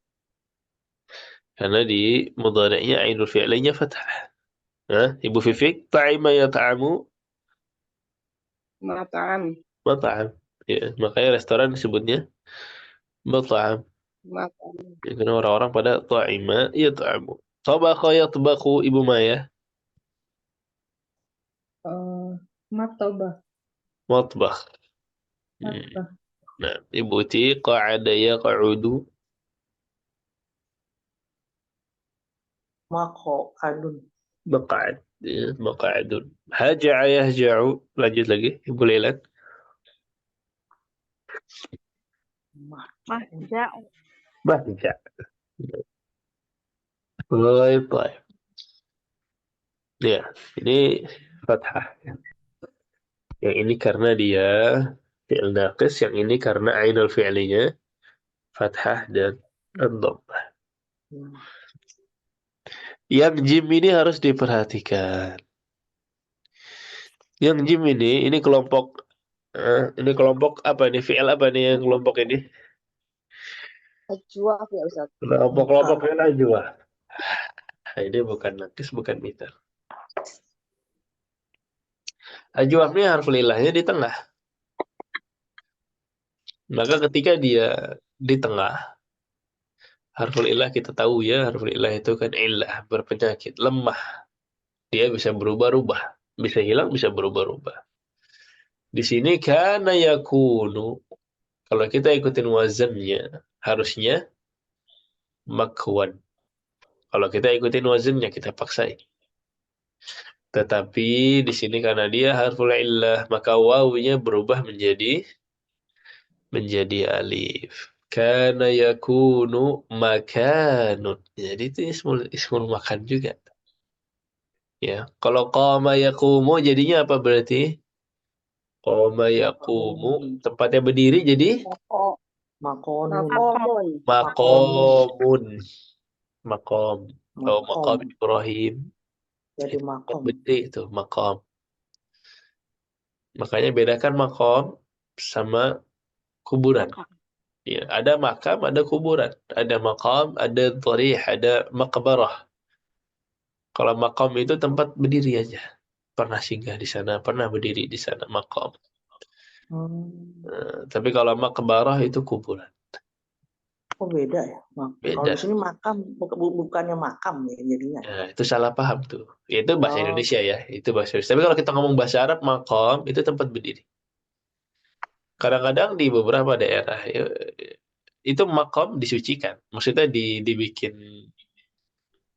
Karena di mudhari'nya ainul fi'linya fathah. Ibu Fifik, ta'ima yata'amu Mat'am. mat'am. Ya, makanya restoran disebutnya mat'am. Mat'am. Ya, karena orang-orang pada ta'ima yata'amu. Tabakha yatbakhu Ibu Maya. Martabah. Matbakh. Martabah. Nah, Ibu Ti, qa'ada yaq'udu. Maq'adun. Maq'ad. Ya, maq'adun. Haja'a yahja'u. Lanjut lagi, Ibu Lailan. Mahja'u. Bahja. Baik, baik. Ya, ini fathah. Yang ini karena dia fi'il naqis, yang ini karena ainul fi'linya fathah dan dhammah. Yang jim ini harus diperhatikan. Yang jim ini kelompok apa ini? Fi'il apa nih yang kelompok ini? Ajwaf ya Ustaz. Kelompok fi'il ajwa. Nah, ini bukan naqis, bukan mithal. Ajwafnya harf lilahnya di tengah. Maka ketika dia di tengah, harful ilah kita tahu ya, harful ilah itu kan ilah, berpenyakit, lemah. Dia bisa berubah-ubah, bisa hilang, bisa berubah-ubah. Di sini kana yakunu, kalau kita ikutin wazannya, harusnya makwan. Kalau kita ikutin wazannya, kita paksain. Tetapi di sini karena dia harful illah, maka wawunya berubah menjadi alif. Kana yakunu makanun. Jadi itu ismul makan juga. Ya, kalau qama yaqumu jadinya apa berarti? Qama yaqumu tempatnya berdiri jadi Makonun. Maqamun. maqamun. Maqam. Kalau maqam Makom. Ibrahim Jadi itu makom. gede itu maqam. Makanya bedakan maqam sama kuburan. Ya, ada makam, ada kuburan. Ada maqam, ada dharih, ada maqbarah. Kalau maqam itu tempat berdiri aja. Pernah singgah di sana, pernah berdiri di sana, maqam. Tapi kalau maqbarah itu kuburan. Oh beda ya. Kalau Beda. di sini makam bukannya makam ya jadinya. Nah, itu salah paham tuh. Itu bahasa Indonesia ya. Itu bahasa Indonesia. Tapi kalau kita ngomong bahasa Arab, maqam itu tempat berdiri. Kadang-kadang di beberapa daerah ya, itu maqam disucikan. Maksudnya dibikin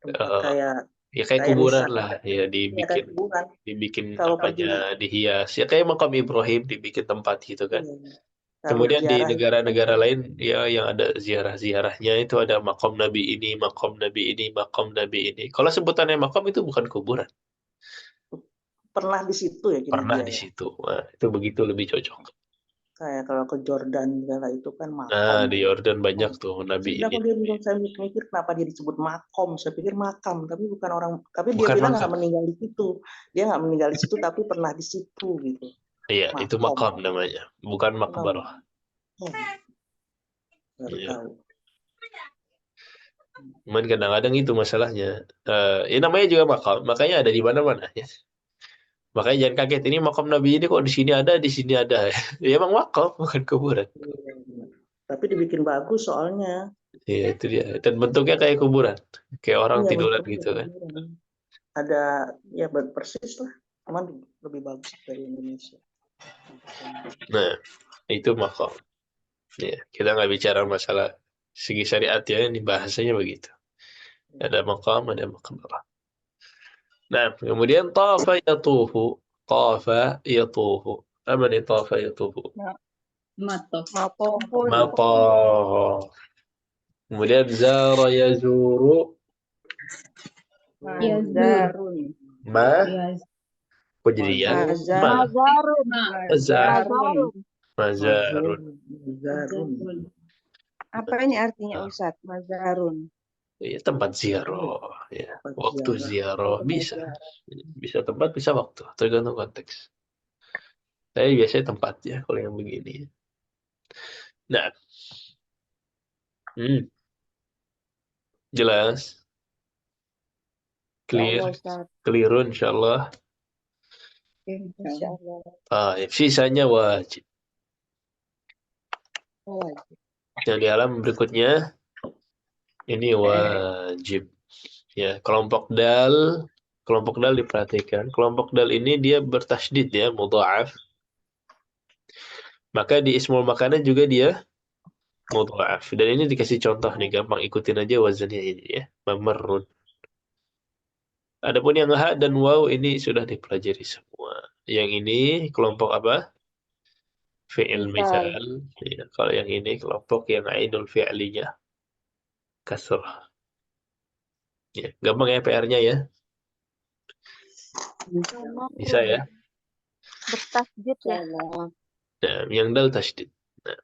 Kayak ya kayak kuburan misal, lah ya, kayak kuburan. dibikin Kalau apanya, dihias ya kayak makam Ibrahim dibikin tempat gitu kan. Kalau Kemudian di ziarah negara-negara lain ya yang ada ziarah-ziarahnya itu ada makam Nabi ini, makam Nabi ini, makam Nabi ini. Kalau sebutannya makam itu bukan kuburan. pernah di situ ya jadi Pernah dia di ya. situ. Nah, itu begitu lebih cocok. Kayak kalau ke Jordan segala itu kan Nah, makom. di Yordan banyak tuh Nabi ini. Saya mikir kenapa dia disebut makom. Saya pikir makam, tapi bukan orang. Tapi dia Bukan bilang makam. nggak meninggal di situ. Dia nggak meninggal di situ, tapi pernah di situ gitu. Iya, itu makam namanya, bukan makbarah. Baru Iya. tahu. Cuman kadang-kadang itu masalahnya. Ya namanya juga makam, makanya ada di mana-mana ya. Makanya jangan kaget, ini makam Nabi ini kok di sini ada, di sini ada. Ya emang makam, bukan kuburan. Tapi dibikin bagus soalnya. Iya, itu dia. Dan bentuknya kayak kuburan. Kayak orang Iya, tiduran gitu kan. Ada ya persis lah. Cuman lebih bagus dari Indonesia. Nah, itu makam. Ya, kita nggak bicara masalah segi syariat ya, ini bahasanya begitu. Ada makam, ada makbarah. Nah, kemudian tafa yatufu. Tafa yatufu. Apa nih tafa yatufu? Matofun. Mataf. Kemudian zara yazuru. Mazarun. Kok jadi ya? Mazarun. Mazarun. Apa ini artinya Ustaz? Mazarun. Ya, tempat ziarah, ya. Tempat Waktu ziarah. ziarah bisa. Bisa tempat, bisa waktu, tergantung konteks. Saya biasanya tempat ya kalau yang begini. Nah, jelas, clear, Allah Ustaz. keliru insyaallah. Insyaallah. Sisanya wajib. Wajib. Yang di halaman berikutnya ini wajib. Ya, kelompok dal diperhatikan. Kelompok dal ini dia bertasydid ya, mudha'af. Maka di ismul makanan juga dia mudha'af. Dan ini dikasih contoh nih, gampang ikutin aja wazannya ini ya. Mamarrun. Adapun yang ha dan waw ini sudah dipelajari semua. Yang ini kelompok apa? Fi'il Misal. misal. Ya, kalau yang ini kelompok yang ainul fi'linya kasrah. Ya, gampang ya PR-nya ya. Bisa ya. Bertasjid ya. Insyaallah. Nah, yang dal tasydid. Nah.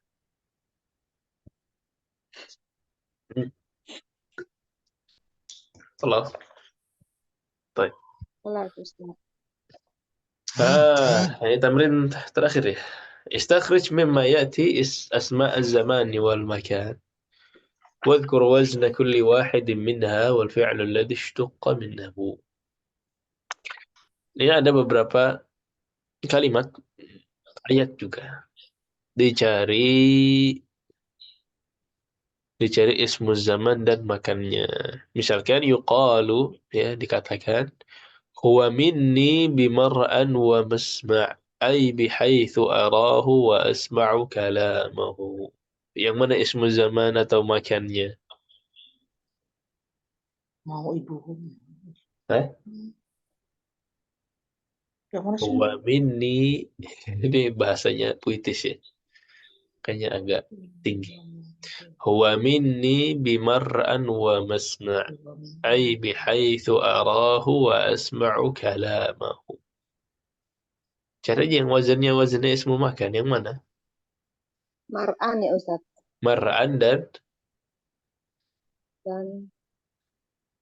Allah. Baik. Kelas Ustaz. Ini tamrin terakhir ya. Istakhrij mimma ya'ti asma' az-zaman wal makan. واذكر وزن كل واحد منها والفعل الذي اشتق منه. Ini ada beberapa kalimat ayat juga. Dicari ismu zaman dan makannya. Misalkan yuqalu ya dikatakan huwa minni bimar'an wa masma' ay bihaitsu arahu wa asma'u kalamahu. Yang mana ismu zaman atau makannya? Mau ibu. Hah? Yang mana sih? Huwa minni. Ini bahasanya puitis ya. Kayaknya agak tinggi. Huwa minni bimar'an wa masma' ay bihaitsu arahu wa asma'u kalamahu. Caranya yang wazannya ismu makan yang mana? Mar'an ya Ustaz. Mar'an dan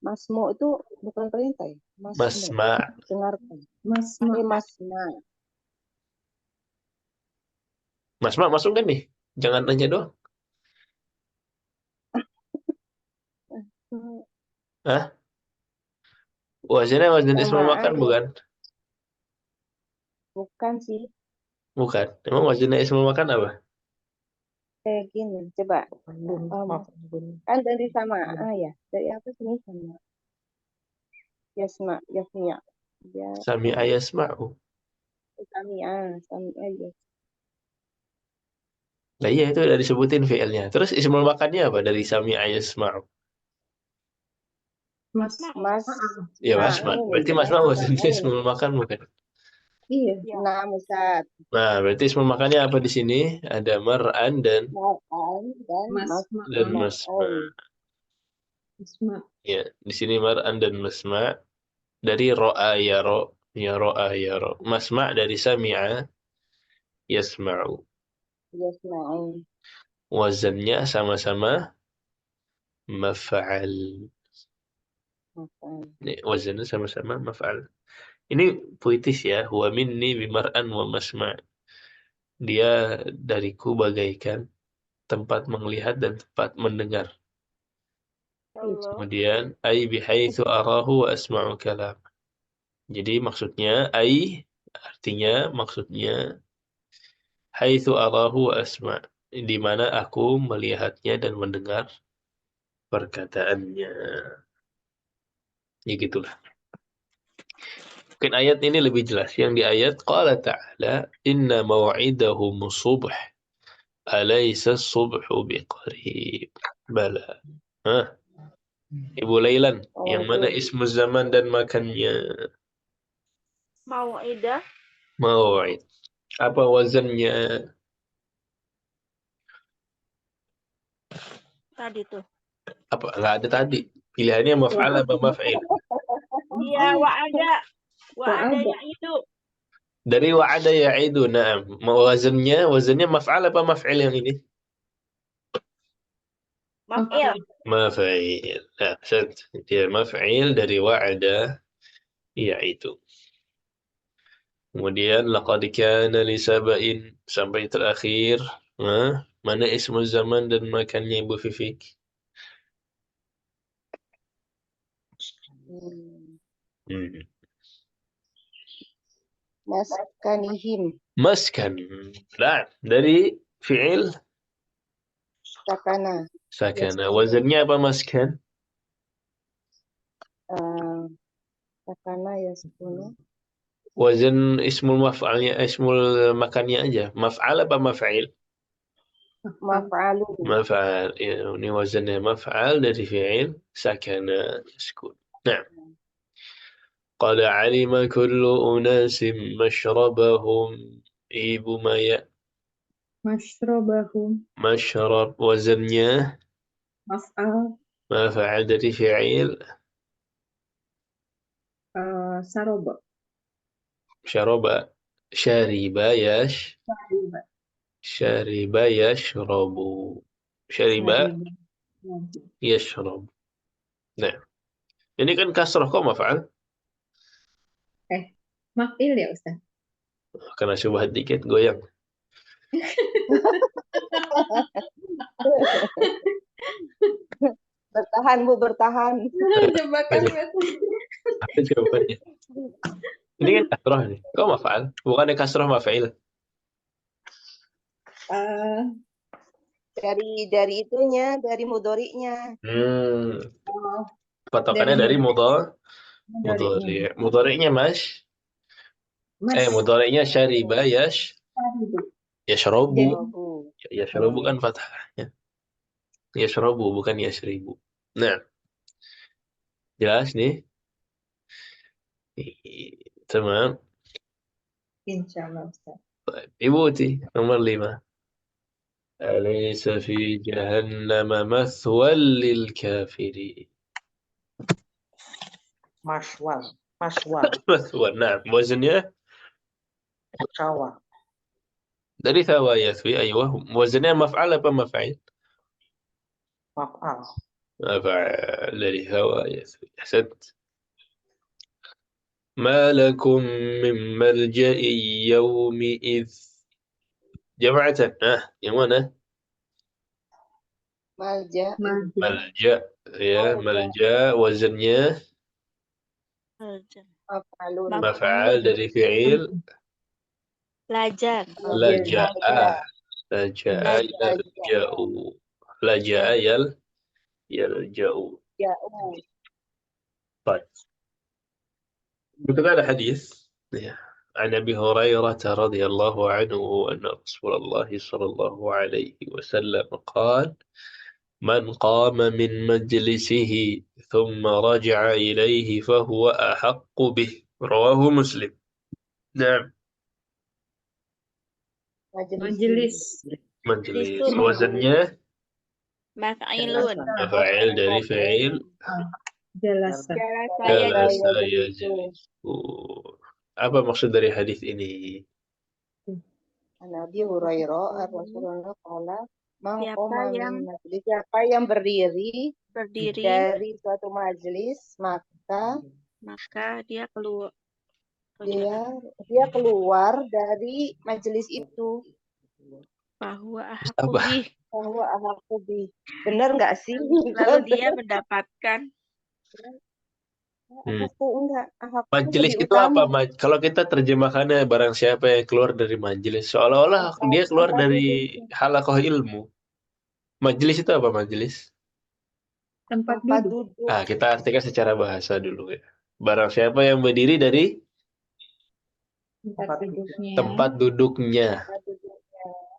masmu itu bukan perintah ya? masma'. Dengarkan. Masma. Masma. Masma' masuk kan nih? Jangan nanya doang. Hah? Wazan ismu makan bukan? Bukan sih. Bukan. Emang wazannya ismu makan apa? Kayak gini, coba. Kan dari sama ya. Dari apa sih sama? Yasma, yasmiya. Ya, Sami'a yasma'u. Sami'a ya. Lah iya itu udah disebutin fi'ilnya. Terus ismul makannya apa dari sami'a yasma'u? Mas. Ya masma'. Berarti masma' wazannya ismul makan bukan? Iya. Nah, Ustaz. Nah, berarti ismul makannya apa di sini? Ada mar'an dan Masma. masma'. Ya, di sini mar'an dan masma' dari ro'a yaro. Ya ro'a yaro. Masma' dari sami'a yasma'u. Yasma'u. Wazannya sama-sama maf'al. Wazannya sama-sama maf'al. Ini puitis ya. Huwa minni bimar'an wa masma'. Dia dariku bagaikan tempat melihat dan tempat mendengar. Kemudian ai bihaitsu arahu wa asma'u kalam. Jadi maksudnya haitsu arahu wa asma', di mana aku melihatnya dan mendengar perkataannya. Ya gitulah. Mungkin ayat ini lebih jelas. Yang di ayat qala ta'ala inna maw'idahum subh alaysa subhu biqarib. Bala. Ibu Lailan, yang mana ismu zaman dan makannya? Mau'idah. Maw'id. Apa wazannya? Tadi tuh. Apa? Nggak ada tadi. Pilihannya maf'al apa maf'il? Iya, wa'ada ya'idu. Dari wa'ada ya'idu, na'am. Wazannya maf'al apa maf'il yang ini? Maf'il. Maf'il. Nah, dia maf'il dari wa'ada, yaitu. Kemudian laqad kana li saba'in sampai terakhir. Nah, mana ismu zaman dan makannya Ibu Fifik? Hmm. Maskanihim. Maskan. Nah, dari fi'il Sakana. sakana. Wazannya apa maskan? Sakana ya sepuluh. Wazan ismul maf'alnya, ismul makannya aja. Maf'al apa maf'il? Maf'alun. Maf'al. Ya, ini wazannya maf'al dari fi'il sakana sukun. Nah. قد علم كل أناس مشربهم Ibu Maya. Mashrabahum. Mashrab wazannya Maf'al. maf'al dari fi'il Saroba. syaraba. Syariba Sariba. syariba yashrabu. Syariba yashrabu. Nah, ini kan kasrah kok maf'al? Maf'il ya Ustaz? Karena syubhat dikit goyang. Bertahan Bu, bertahan. Jebakan Apa jawabannya? Ini kan kasrah nih. Kok maf'al? Bukannya kasrah maf'il. Dari itunya, dari mudori'nya. Patokannya dari mudhari'. Mudhari'nya mudhari'nya syariba yashrabu. Yashrabu kan fathahnya. Yashrabu bukan yashribu. Nah, jelas nih. Tamam. Insyaallah Ustaz. طيب إبوتي nomor 5. أليس في جهنم مثوى للكافرين. Maswal. مثوى نعم وزنه Sawa. dari ثوى يثوي أيوه وزنه مفعل apa مفعول؟ Maf'al. مفعل dari ثوى يثوي. أحسنت. ما لكم من ملجأ يومئذ. جمعة yang mana؟ Malja. ملجأ ya ملجأ وزنnya Maf'alun. مفعل dari fi'il Lajar. laja'a. Laja'a yalja'u. Laja'a yalja'u. Ja'u. طيب. Kita ada hadis ya. عن أبي هريرة رضي الله عنه أن رسول الله صلى الله عليه وسلم قال من قام من مجلسه ثم رجع إليه فهو أحق به. رواه مسلم. نعم. Majelis. مجلس Lisun. وزنnya Maf'ilun. مفاعل dari fi'il Jalasa. jalasa yajlisu. Apa maksud dari hadis ini? Nabi Hurairah Rasulullah qala siapa yang berdiri dari suatu majelis maka dia keluar dia keluar dari majelis itu bahwa ahaqqu bih. Benar nggak sih? Lalu dia mendapatkan Majelis itu apa? Kalau kita terjemahkannya barang siapa yang keluar dari majelis, seolah-olah dia keluar dari halaqah ilmu. Majelis itu apa majelis? Tempat duduk. Nah, kita artikan secara bahasa dulu ya. Barang siapa yang berdiri dari tempat duduknya.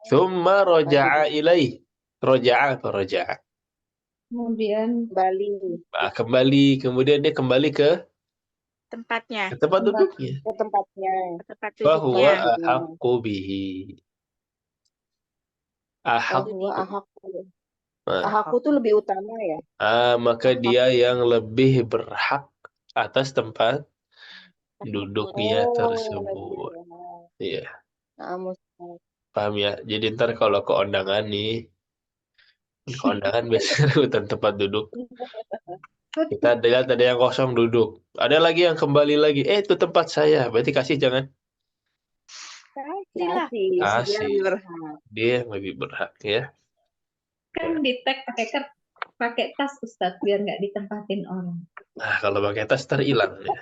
Tsumma raja'a ilaih. Raja'a apa raja'a? Kemudian kembali, kemudian dia kembali ke tempatnya. Ke tempat duduknya. Ke tempatnya. Fahuwa ahaqqu bihi. Ahaqqu itu lebih utama ya. Maka dia yang lebih berhak atas tempat duduknya tersebut. Iya. Paham ya? Jadi ntar kalau ke undangan nih, Kondangan biasanya rebutan tempat duduk. Kita lihat ada yang kosong duduk. Ada lagi yang kembali lagi. Itu tempat saya. Berarti kasih jangan. Kasih lah. Kasih, dia Kasih. lebih berhak. Dia yang lebih berhak ya. Kan di tag pakai tas Ustadz biar nggak ditempatin orang. Nah, kalau pakai tas terhilang ya.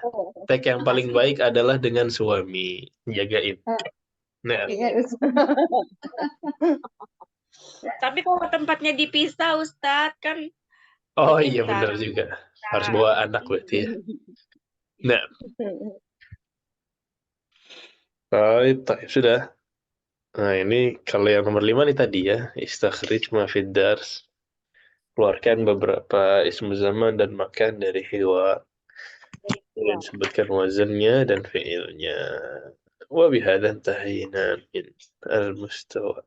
Tag yang paling baik adalah dengan suami. Jagain. Nah, Iya Ustadz. Tapi kalau tempatnya dipisah, Ustadz, kan oh lebih iya ntar. benar juga. Harus bawa anak berarti ya. Nah, baik, sudah. Nah, ini kalau yang nomor 5 nih tadi ya. Istakhrij ma fid dars. Keluarkan beberapa ismu zaman dan makan dari hiwar. Dan sebutkan wazannya dan fi'ilnya. Wa bihadza intahayna min al-mustawa.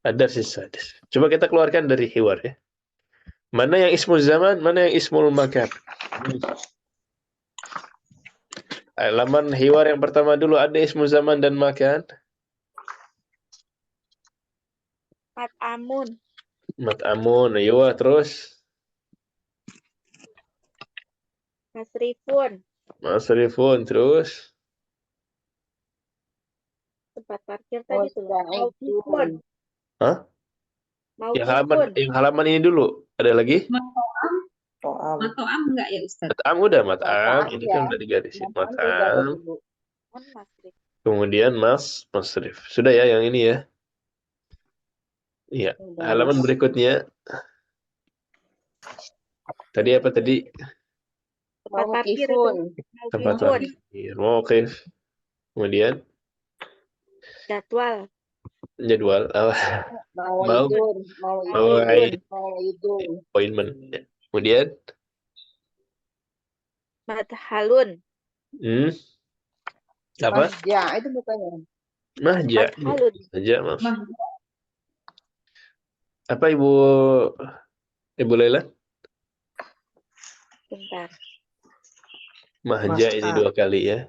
Ad-dars as-sadis. Coba kita keluarkan dari hiwar ya. Mana yang ismu zaman, mana yang ismul makan. Halaman hiwar yang pertama dulu ada ismu zaman dan makan. Mat'amun. Mat'amun, ayo terus. Masrifun. Masrifun terus. Tempat parkir tadi tuh. Musta'idun. Maufifun. Hah? Maufifun. Yang halaman ini dulu. Ada lagi? To'am. Matoam nggak ya Ustadz? Mat'am udah, mat'am. Mat'am, Ini ya. kan udah digarisin. Mat'am udah Mat'am. dulu. Kan masrif. Kemudian masrif. Sudah ya yang ini ya. Iya. Udah. Halaman berikutnya. Tadi apa tadi? Tempat parkir itu. Mauqifun. Tempat Maufifun. parkir. Mauqif. Kemudian Jadwal. jadwal. Mau'idun. Mau'id. Mau'idun. Appointment. Ya. Kemudian Madhalun. apa? Masja, itu bukannya. Mahja. Madhalun. Mahja, maaf. Apa Ibu Laila? Bentar. Mahja ini dua kali ya.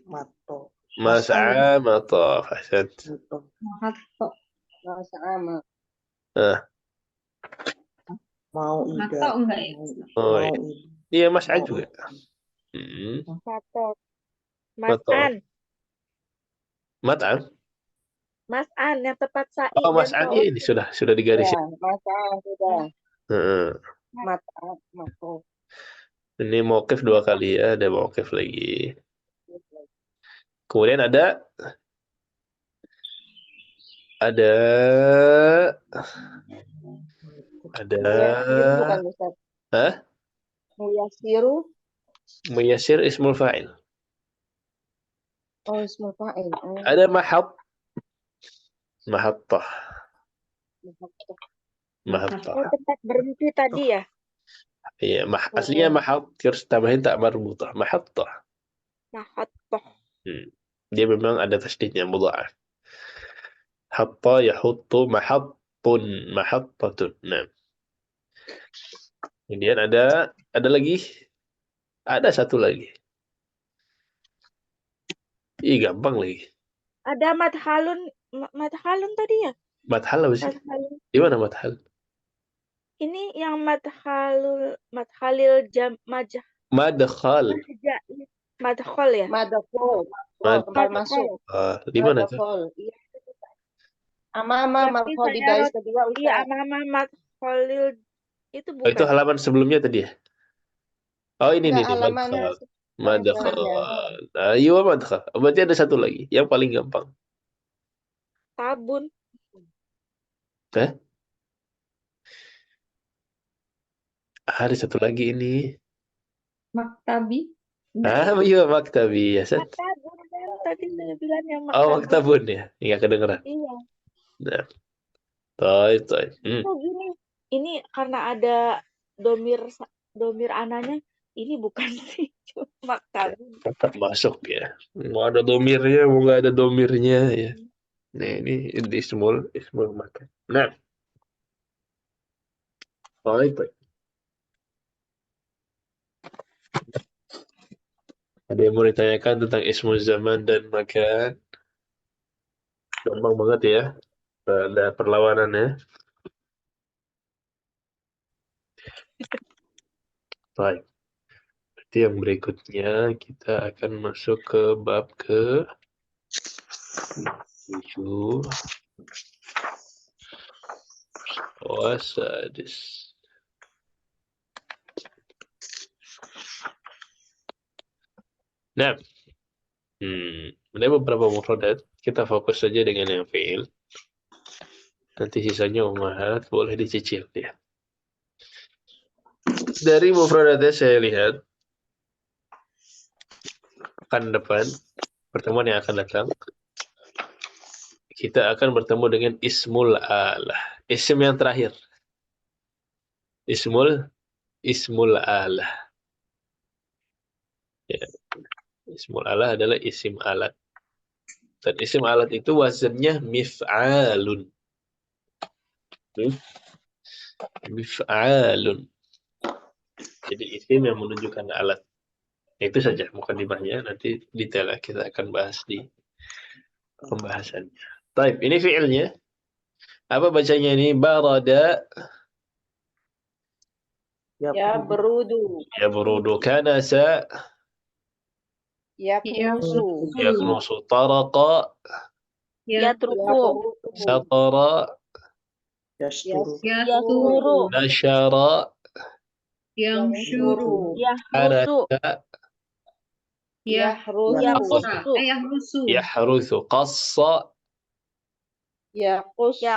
Mato. Mas'a mataf. Ahsan. Mahato. Sama. Mau Mato ida. enggak ya? Oh, Mau iya Mas'a Mau juga. Hmm. Matot. Matot. Mas'an. Mat'am. Mas'an yang tepat sa'i. Oh, Mas'an ya ini sudah Ya, digarisin. masa sudah. Heeh. Mata, mata. Ini mauqif dua kali ya, ada mauqif lagi. Kemudian ada Muyasiru bukan Ustaz. Hah? Muyasiru. Muyassir ismul fa'il. Oh, ismul fa'il. Ada mahattah. Oh, tempat berhenti tadi ya? Iya, aslinya mahat, harus tambahin tak marbutah. Mahattah. Mahattah. Dia memang ada tasdidnya mudha'af. Hatta yahuttu mahattun, mahattatun. Nah. Kemudian ada lagi. Ada satu lagi. Ih, gampang lagi. Ada madhalun tadi ya? Madhal apa sih? Madhalun. Di mana madhal? Ini yang madhalil Madkhal. madkhal ya? Madkhul. Mad- Tempat masuk. Di mana tuh? Madkhul. Iya. Amama madkhul di baris kedua Ustaz. Iya, amama madkhalil itu Oh, itu bukan. halaman sebelumnya tadi ya? Oh, ini nih, Enggak, halaman madkhal. Madkhal. Madkhal. Ayo, madkhal. Berarti ada satu lagi, yang paling gampang. Sabun. Ada satu lagi ini. Maktabi. Iya, maktabi. Ya, Sat. Sabun kan tadi saya bilang yang Oh, maktabun. maktabun ya. Nggak kedengeran. Iya. Nah. Toy. Oh, ini karena ada domir ananya, ini bukan sih maktabun. Tetap masuk ya. Mau ada domirnya, mau nggak ada domirnya ya. Nah, ini ismul makan. Nah. Toy. Ada yang mau ditanyakan tentang ismul zaman dan makan? Gampang banget ya. Ada perlawanannya. Baik. Berarti yang berikutnya kita akan masuk ke bab ke 7 wasadis. Nah, ada beberapa mufradat. Kita fokus saja dengan yang fi'il. Nanti sisanya ummahat boleh dicicil ya. Dari mufradatnya saya lihat pekan depan, pertemuan yang akan datang, kita akan bertemu dengan ismul alah. Isim yang terakhir. Ismul alah. Ya. Ismul alah adalah isim alat. Dan isim alat itu wazannya mif'alun. Mif'alun. Jadi isim yang menunjukkan alat. Itu saja mukadimahnya. Nanti detailnya kita akan bahas di pembahasannya. Baik, ini fi'ilnya. Apa bacanya ini? Barada. Ya berudu. Ya berudu. Kanasa. Ya kunusu. Yaknusu. Taraqa. Yatruku. Satara. Yasturu. Yasuru. Nashara. Yamshuru. Yahrusu. Harasa. Yahrusu. Yahrusu. Yahruthu. Qassa. Yaqusu.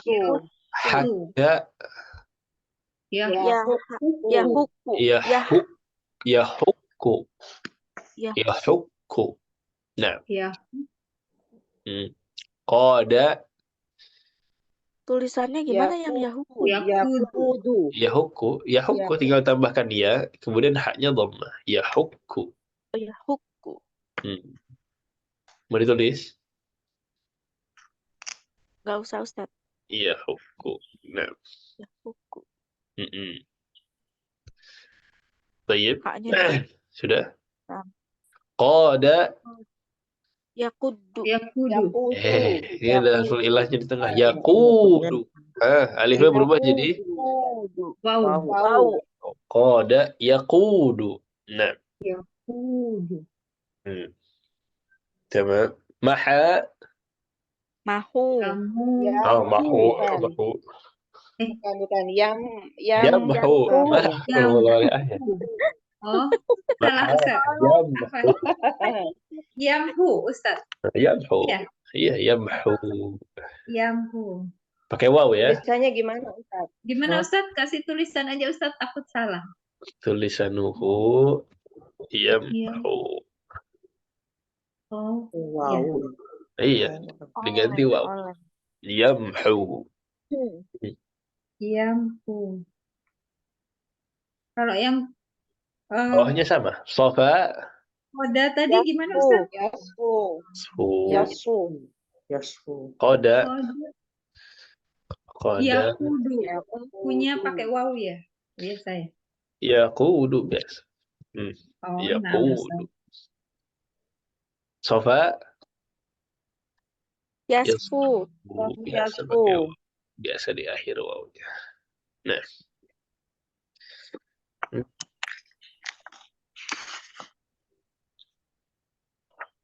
Hakka. Yahuku. Yahukku. Yahukku. Nah. Ya. Qada. Tulisannya gimana yang Yahuku? Yakudu. Yahukku tinggal tambahkan ya, kemudian haknya dhammah. Yahukku. Yahuku. Mau ditulis? Gak usah Ustaz. Yahukku. Nah. Yahuku. Baik. Haknya Sudah? Nah. Qada. Yakudu. Ini ada alful ilahnya di tengah. Yakudu. Alifnya berubah jadi Wow. qada yakudu. Nah. Yakudu. Tamam. Maha. Mahu. Mahu. Bukan. Yamhu. Oh, salah Ustaz. Yamhu, Ustaz. Yamhu. Iya. Iya, yamhu. Yamhu. Pakai waw ya. Tulisannya gimana Ustaz? Gimana Ustaz? Kasih tulisan aja Ustaz, takut salah. Tulisanuhu yamhu. Oh, Wow. Iya, diganti waw. Yamhu. Yamhu. Kalau yang Bawahnya sama. Sofa. Koda tadi gimana Ustaz? Yasu. Koda. Yakudu. Punya pakai waw ya? Biasa ya? Yakudu biasa. Oh, Yakudu. Sofa. Yasfu. Biasa pakai waw. Biasa di akhir wawnya. Nah.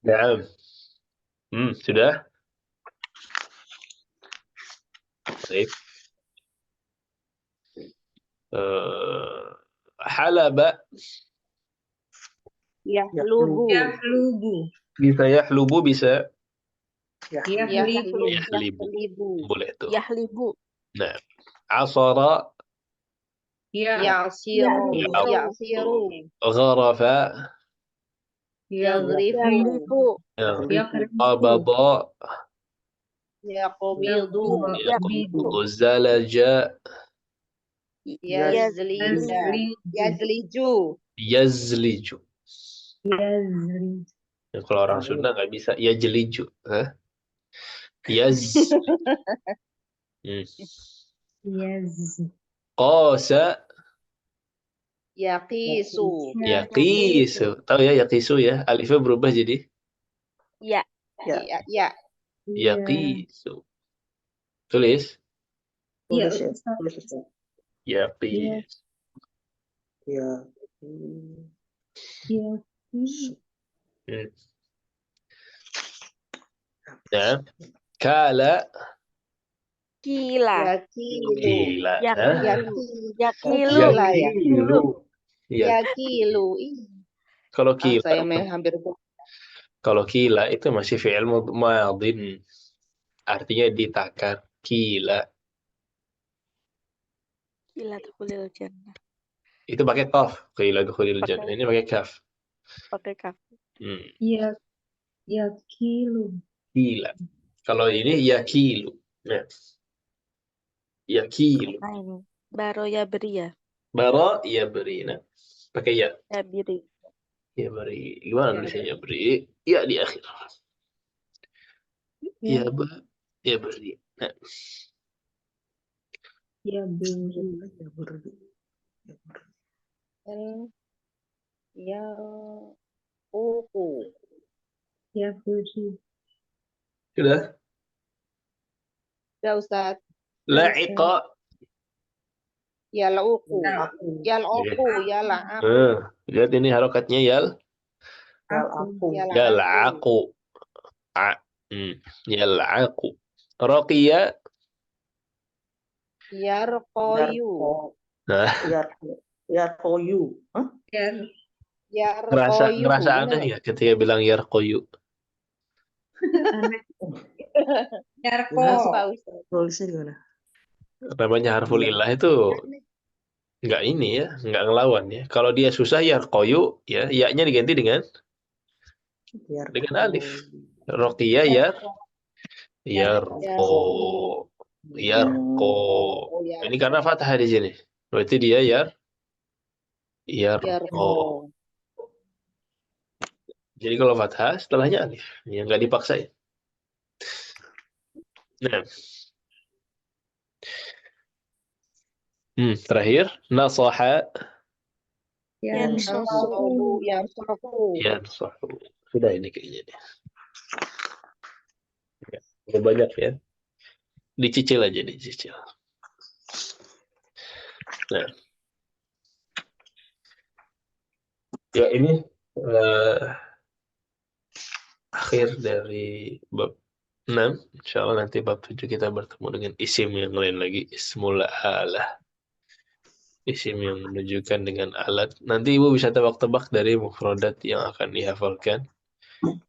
Naam. Sudah? Baik. Halaba. Yahlubu. Bisa yahlubu, bisa Yahlibu. boleh tuh. Yahlibu. Nah, asara. Yasiru. Gharafa. Yaghrifu. Qabada. Yaqubidu. Zalaja. Yazliju. Yazliju. Kalau orang Sunda nggak bisa yajliju. Qasa. Yaqisu. Yaqisu. Tahu ya yaqisu ya? Alifnya berubah jadi Ya. yaqisu. Tulis. Tulis. Yaqis. Ya. Ya. Hmm. Nah, kala Kila. Yakilu. gila. Yaki. Yakilu. Kila ya. Yakilu. Ya. Yakilu. Ih, Kalau saya kila, hampir kalau kila itu masih fi'il madin. Artinya ditakar. Kila. Kila tukulil jannah. Itu pakai kaf. Kila dukhulil Pakai jannah. Ini pakai kaf. kaf. Hmm. Ya. Yakilu. Kila. Kalau ini yakilu. Nah, yakilu. Nah ini. Baro ya beri ya. Bara ya beri. Nah, pakai ya. Ya beri. Ya beri. Gimana nulisnya ya beri? Ya di akhir. Ya ba. Ya beri. Nah, Ya beri. Ya beri. ya uku. Ya beri. sudah. Ya Ustaz. La'iqa. Ya lauku. Aku. Ya lauku. Ya la'aku. Lihat ini harokatnya yal. Yal aku. Ya Yal la'aku. aku. Yal aku. Roqiya. Ya rokoyu. Nah, Yarkoyu. Hah? Ya ngerasa rokoyu. aneh ya ketika bilang yarkoyu. Yarko. Apa Ustaz? Tulisnya gimana? Namanya harful ilah itu nggak ini ya, nggak ngelawan ya. Kalau dia susah yarkoyu, ya, ya-nya diganti dengan alif. Roqiya yarko. Ini karena fathah di sini. Berarti dia yarko. Yarko. Jadi kalau fathah setelahnya alif, yang nggak dipaksain. Nah, terakhir nasaha Yansahu. Yansahu. yansahu. Sudah ini kayaknya nih. Ya, udah banyak ya. Dicicil aja, dicicil. Nah, ya ini akhir dari bab 6. Insyaallah nanti bab 7 kita bertemu dengan isim yang lain lagi, ismul alah. Isim yang menunjukkan dengan alat. Nanti Ibu bisa tebak-tebak dari mufradat yang akan dihafalkan.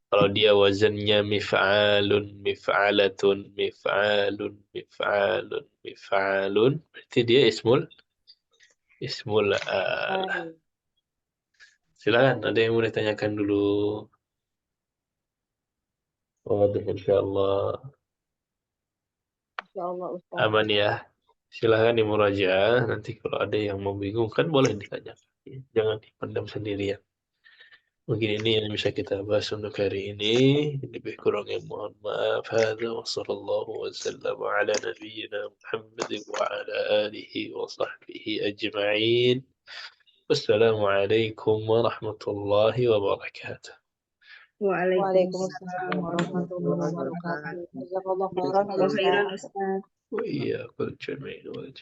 Kalau dia wazannya mif'alun, mif'alatun, mif'alun, mif'alun, mif'alun, berarti dia ismul alah. Silakan, ada yang mau ditanyakan dulu? Waduh, insyaallah Insyaallah Ustaz. aman ya. Silahkan dimurajaah. Nanti kalau ada yang membingungkan boleh ditanya. Jangan dipendam sendirian. Mungkin ini yang bisa kita bahas untuk hari ini. Lebih kurangnya mohon maaf. Hadza wa sallallahu wasallam ala nabiyyina Muhammad wa ala alihi wa sahbihi ajma'in. Wassalamualaikum warahmatullahi wabarakatuh. Waalaikumsalam warahmatullahi wabarakatuh. Jazakallahu khairan Ustaz. Wa iyyakum jami'an.